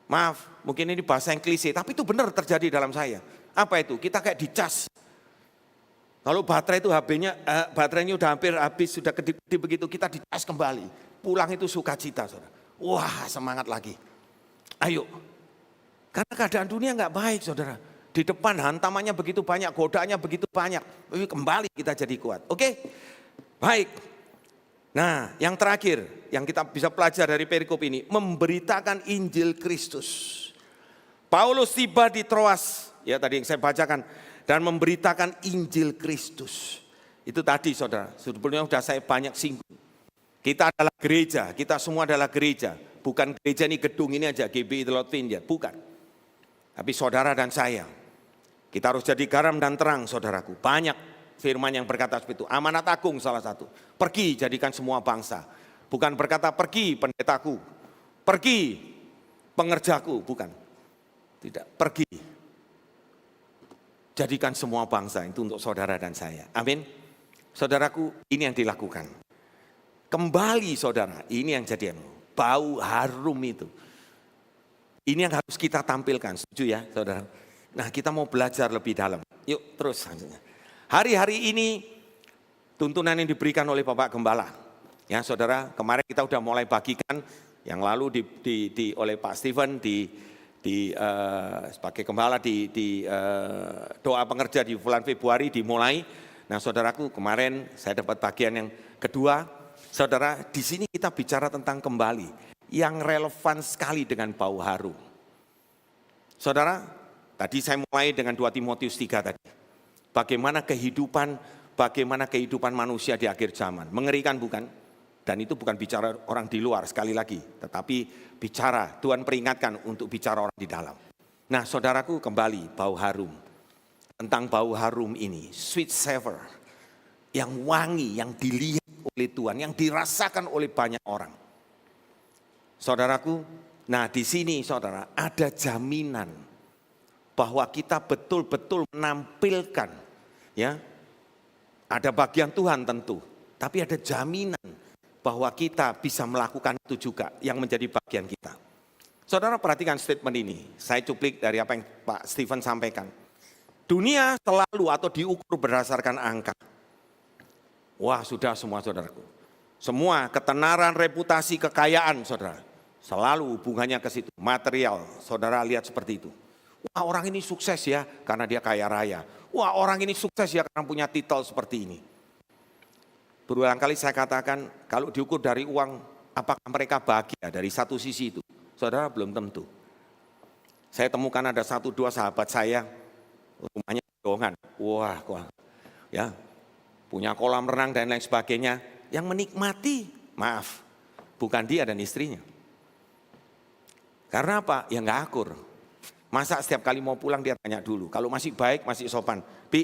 Speaker 1: maaf, mungkin ini bahasa yang klise, tapi itu benar terjadi dalam saya. Apa itu? Kita kayak dicas. Kalau baterai itu baterainya udah hampir habis, sudah kedip-kedip begitu, kita dicas kembali. Pulang itu sukacita, saudara. Wah, semangat lagi. Ayo. Karena keadaan dunia nggak baik, saudara. Di depan hantamannya begitu banyak, godaannya begitu banyak. Kembali kita jadi kuat. Oke? Baik. Nah, yang terakhir yang kita bisa pelajari dari perikop ini, memberitakan Injil Kristus. Paulus tiba di Troas, ya tadi yang saya bacakan, dan memberitakan Injil Kristus. Itu tadi saudara, sebetulnya sudah saya banyak singgung. Kita adalah gereja, kita semua adalah gereja. Bukan gereja ini gedung ini aja, GBI The Lord Vineyard, bukan. Tapi saudara dan saya, kita harus jadi garam dan terang saudaraku. Banyak firman yang berkata seperti itu. Amanat agung salah satu. Pergi jadikan semua bangsa. Bukan berkata pergi pendetaku, pergi pengerjaku, bukan. Tidak, pergi. Jadikan semua bangsa, itu untuk saudara dan saya. Amin. Saudaraku, ini yang dilakukan. Kembali saudara, ini yang jadi bau harum itu. Ini yang harus kita tampilkan, setuju ya saudara? Nah, kita mau belajar lebih dalam. Yuk terus selanjutnya. Hari-hari ini tuntunan yang diberikan oleh Bapak Gembala. Ya saudara, kemarin kita udah mulai bagikan, yang lalu oleh Pak Steven sebagai gembala di doa pengerja di bulan Februari dimulai. Nah saudaraku, kemarin saya dapat bagian yang kedua. Saudara, di sini kita bicara tentang kembali yang relevan sekali dengan bau harum. Saudara, tadi saya mulai dengan 2 Timotius 3 tadi. Bagaimana kehidupan manusia di akhir zaman. Mengerikan bukan? Dan itu bukan bicara orang di luar sekali lagi, tetapi bicara, Tuhan peringatkan untuk bicara orang di dalam. Nah saudaraku, kembali bau harum. Tentang bau harum ini, sweet savor, yang wangi, yang dilihat oleh Tuhan, yang dirasakan oleh banyak orang. Saudaraku, nah di sini saudara ada jaminan bahwa kita betul-betul menampilkan ya Ada bagian Tuhan tentu, tapi ada jaminan bahwa kita bisa melakukan itu juga yang menjadi bagian kita. Saudara perhatikan statement ini, saya cuplik dari apa yang Pak Stephen sampaikan. Dunia selalu atau diukur berdasarkan angka. Wah sudah semua saudaraku. Semua ketenaran, reputasi, kekayaan saudara. Selalu hubungannya ke situ, material. Saudara lihat seperti itu. Wah orang ini sukses ya karena dia kaya raya. Wah orang ini sukses ya karena punya titel seperti ini. Berulang kali saya katakan kalau diukur dari uang, apakah mereka bahagia dari satu sisi itu? Saudara belum tentu. Saya temukan ada 1-2 sahabat saya, rumahnya gedongan. Wah, ya, punya kolam renang dan lain sebagainya. Yang menikmati, maaf, bukan dia dan istrinya. Karena apa? Ya nggak akur. Masa setiap kali mau pulang dia tanya dulu. Kalau masih baik, masih sopan. Bi,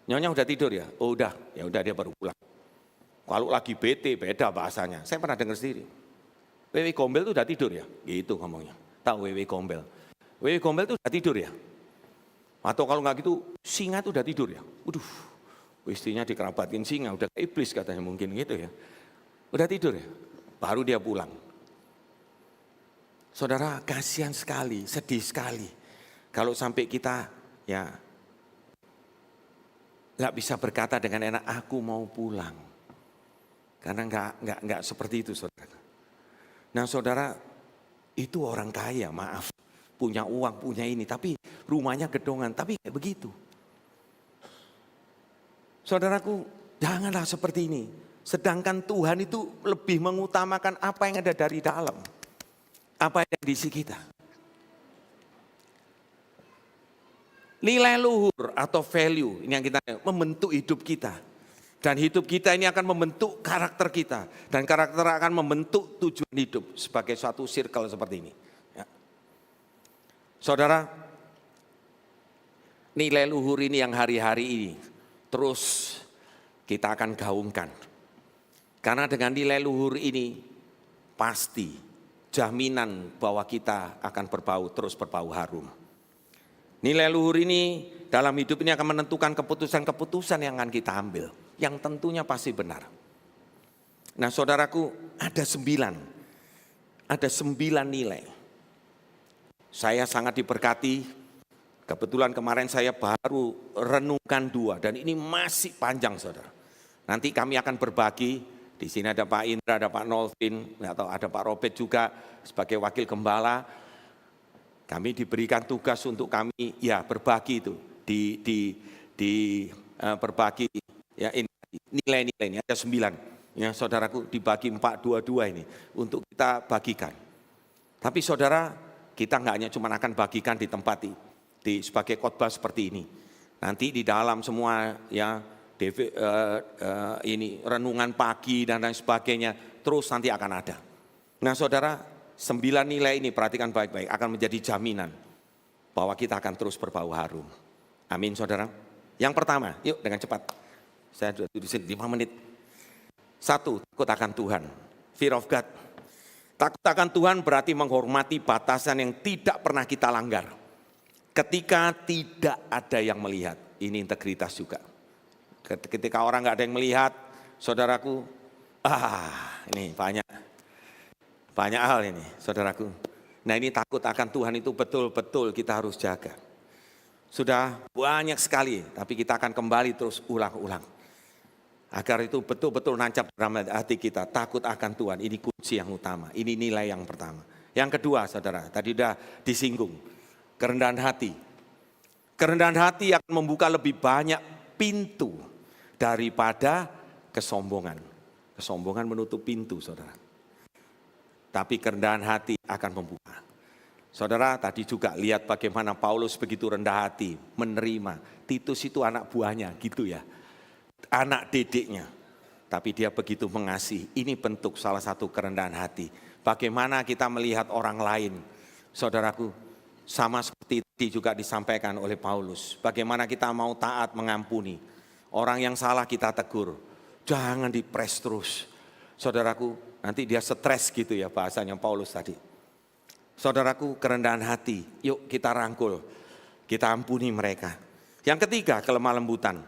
Speaker 1: nyonya udah tidur ya? Oh udah, ya udah dia baru pulang. Kalau lagi bete beda bahasanya. Saya pernah dengar sendiri. Wewe Gombel itu udah tidur ya? Gitu ngomongnya. Tahu Wewe Gombel? Wewe Gombel itu udah tidur ya? Atau kalau nggak gitu, singa itu udah tidur ya? Waduh, istrinya dikerabatin singa, udah kayak iblis katanya mungkin gitu ya. Udah tidur ya? Baru dia pulang. Saudara, kasihan sekali, sedih sekali. Kalau sampai kita ya nggak bisa berkata dengan enak, aku mau pulang. Karena nggak seperti itu saudara. Nah saudara, itu orang kaya, maaf. Punya uang, punya ini, tapi rumahnya gedongan, tapi kayak begitu. Saudaraku, janganlah seperti ini. Sedangkan Tuhan itu lebih mengutamakan apa yang ada dari dalam. Apa yang ada di isi kita. Nilai luhur atau value, ini yang kita membentuk hidup kita. Dan hidup kita ini akan membentuk karakter kita. Dan karakter akan membentuk tujuan hidup sebagai suatu circle seperti ini. Ya. Saudara, nilai luhur ini yang hari-hari ini terus kita akan gaungkan. Karena dengan nilai luhur ini pasti jaminan bahwa kita akan terus berbau harum. Nilai luhur ini dalam hidup ini akan menentukan keputusan-keputusan yang akan kita ambil. Yang tentunya pasti benar. Nah saudaraku, ada 9 nilai. Saya sangat diberkati, kebetulan kemarin saya baru renungkan 2 dan ini masih panjang saudara. Nanti kami akan berbagi, di sini ada Pak Indra, ada Pak Nolvin, atau ada Pak Robert juga sebagai wakil gembala. Kami diberikan tugas untuk kami ya berbagi itu, berbagi. Ya ini nilai-nilai ini ada 9 ya saudaraku, dibagi 4-2-2 ini untuk kita bagikan. Tapi saudara, kita nggak hanya cuma akan bagikan di tempat sebagai khotbah seperti ini. Nanti di dalam semua ya ini renungan pagi dan lain sebagainya terus nanti akan ada. Nah saudara, 9 nilai ini perhatikan baik-baik akan menjadi jaminan bahwa kita akan terus berbau harum. Amin saudara. Yang pertama, yuk dengan cepat. Saya sudah di sini 5 menit. 1, takut akan Tuhan. Fear of God. Takut akan Tuhan berarti menghormati batasan yang tidak pernah kita langgar. Ketika tidak ada yang melihat. Ini integritas juga. Ketika orang nggak ada yang melihat, saudaraku, ini banyak hal ini, saudaraku. Nah ini takut akan Tuhan itu betul-betul kita harus jaga. Sudah banyak sekali, tapi kita akan kembali terus ulang-ulang. Agar itu betul-betul nancap dalam hati kita, takut akan Tuhan, ini kunci yang utama, ini nilai yang pertama. Yang kedua saudara, tadi sudah disinggung, kerendahan hati. Kerendahan hati akan membuka lebih banyak pintu daripada kesombongan. Kesombongan menutup pintu saudara. Tapi kerendahan hati akan membuka. Saudara tadi juga lihat bagaimana Paulus begitu rendah hati, menerima. Titus itu anak buahnya gitu ya. Anak didiknya, tapi dia begitu mengasihi. Ini bentuk salah satu kerendahan hati. Bagaimana kita melihat orang lain, saudaraku, sama seperti tadi juga disampaikan oleh Paulus. Bagaimana kita mau taat mengampuni orang yang salah, kita tegur, jangan dipres terus. Saudaraku, nanti dia stres gitu ya bahasanya Paulus tadi. Saudaraku, kerendahan hati, yuk kita rangkul, kita ampuni mereka. Yang ketiga, kelemah lembutan.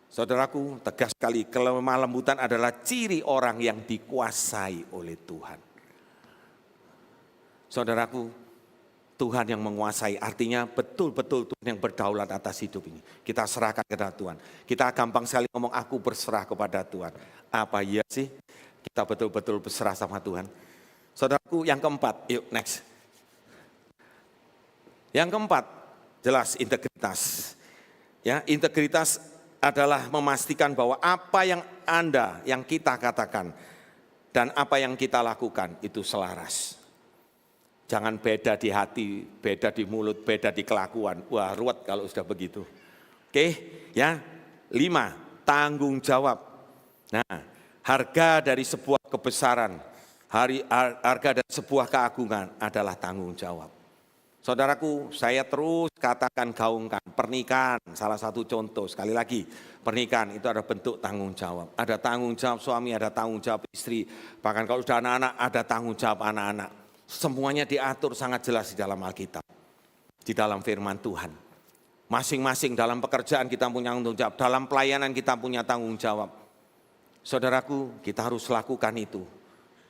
Speaker 1: Saudaraku, tegas sekali, kelemah lembutan adalah ciri orang yang dikuasai oleh Tuhan. Saudaraku, Tuhan yang menguasai, artinya betul-betul Tuhan yang berdaulat atas hidup ini. Kita serahkan kepada Tuhan. Kita gampang sekali ngomong, aku berserah kepada Tuhan. Apa iya sih? Kita betul-betul berserah sama Tuhan. Saudaraku, yang keempat, yuk next. Yang keempat, jelas integritas. Ya, integritas adalah memastikan bahwa apa yang Anda, yang kita katakan, dan apa yang kita lakukan itu selaras. Jangan beda di hati, beda di mulut, beda di kelakuan. Wah, ruwet kalau sudah begitu. Oke, ya. 5, tanggung jawab. Nah, harga dari sebuah kebesaran, harga dari sebuah keagungan adalah tanggung jawab. Saudaraku, saya terus katakan gaungkan, pernikahan salah satu contoh, sekali lagi, pernikahan itu ada bentuk tanggung jawab. Ada tanggung jawab suami, ada tanggung jawab istri, bahkan kalau sudah anak-anak ada tanggung jawab anak-anak. Semuanya diatur sangat jelas di dalam Alkitab, di dalam firman Tuhan. Masing-masing dalam pekerjaan kita punya tanggung jawab, dalam pelayanan kita punya tanggung jawab. Saudaraku, kita harus lakukan itu.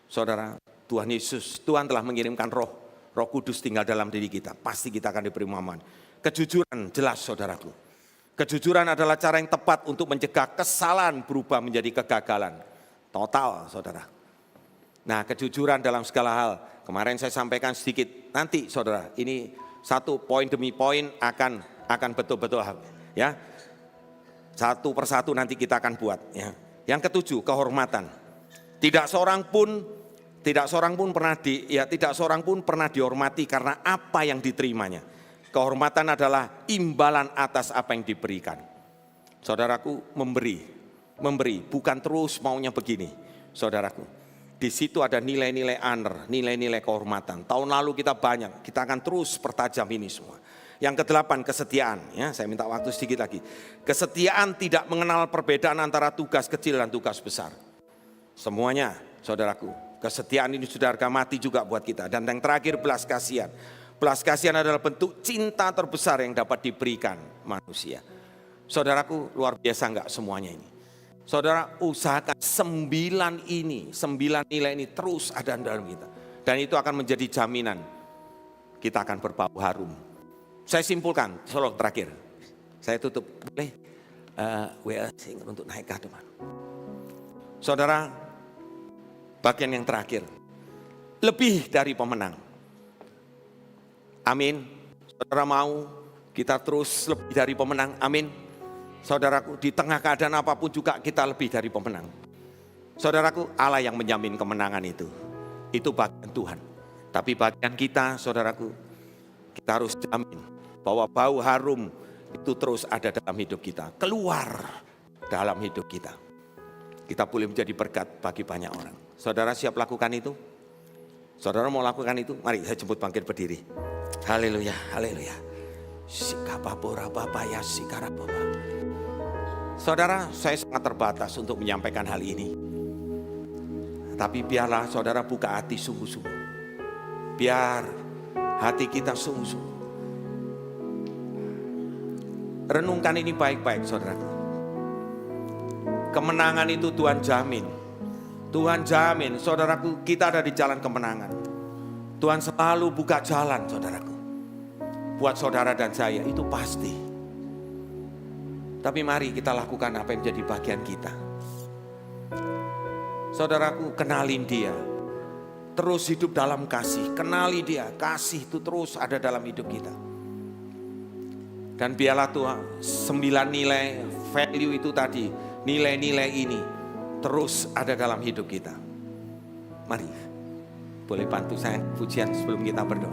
Speaker 1: Saudara, Tuhan Yesus, Tuhan telah mengirimkan Roh Kudus tinggal dalam diri kita, pasti kita akan diberi pemahaman. Kejujuran jelas saudaraku. Kejujuran adalah cara yang tepat untuk mencegah kesalahan berubah menjadi kegagalan. Total saudara. Nah, kejujuran dalam segala hal, kemarin saya sampaikan sedikit, nanti saudara, ini satu poin demi poin akan betul-betul ya. Satu persatu nanti kita akan buat ya. Yang ketujuh, kehormatan. Tidak seorang pun pernah dihormati karena apa yang diterimanya. Kehormatan adalah imbalan atas apa yang diberikan. Saudaraku, memberi bukan terus maunya begini. Saudaraku, di situ ada nilai-nilai honor, nilai-nilai kehormatan. Tahun lalu kita banyak, kita akan terus pertajam ini semua. Yang ke-8, kesetiaan. Ya, saya minta waktu sedikit lagi. Kesetiaan tidak mengenal perbedaan antara tugas kecil dan tugas besar. Semuanya, saudaraku. Kesetiaan ini sudah harga mati juga buat kita. Dan yang terakhir, belas kasihan. Belas kasihan adalah bentuk cinta terbesar yang dapat diberikan manusia. Saudaraku, luar biasa enggak semuanya ini? Saudara, usahakan 9 nilai ini terus ada dalam kita. Dan itu akan menjadi jaminan kita akan berbau harum. Saya simpulkan, solo terakhir. Saya tutup, boleh WA untuk naik ke depan. Saudara, bagian yang terakhir, lebih dari pemenang. Amin. Saudara mau kita terus lebih dari pemenang, amin. Saudaraku, di tengah keadaan apapun juga kita lebih dari pemenang. Saudaraku, Allah yang menjamin kemenangan itu bagian Tuhan. Tapi bagian kita, saudaraku, kita harus jamin bahwa bau harum itu terus ada dalam hidup kita, keluar dalam hidup kita. Kita boleh menjadi berkat bagi banyak orang. Saudara siap lakukan itu? Saudara mau lakukan itu? Mari saya jemput bangkit berdiri. Haleluya, haleluya. Saudara, saya sangat terbatas untuk menyampaikan hal ini. Tapi biarlah saudara buka hati sungguh-sungguh. Biar hati kita sungguh-sungguh. Renungkan ini baik-baik saudaraku. Kemenangan itu Tuhan jamin. Tuhan jamin, saudaraku, kita ada di jalan kemenangan. Tuhan selalu buka jalan, saudaraku. Buat saudara dan saya, itu pasti. Tapi mari kita lakukan apa yang menjadi bagian kita. Saudaraku, kenalin dia. Terus hidup dalam kasih. Kenali dia, kasih itu terus ada dalam hidup kita. Dan biarlah Tuhan, 9 nilai value itu tadi, nilai-nilai ini terus ada dalam hidup kita. Mari, boleh bantu saya pujian sebelum kita berdoa.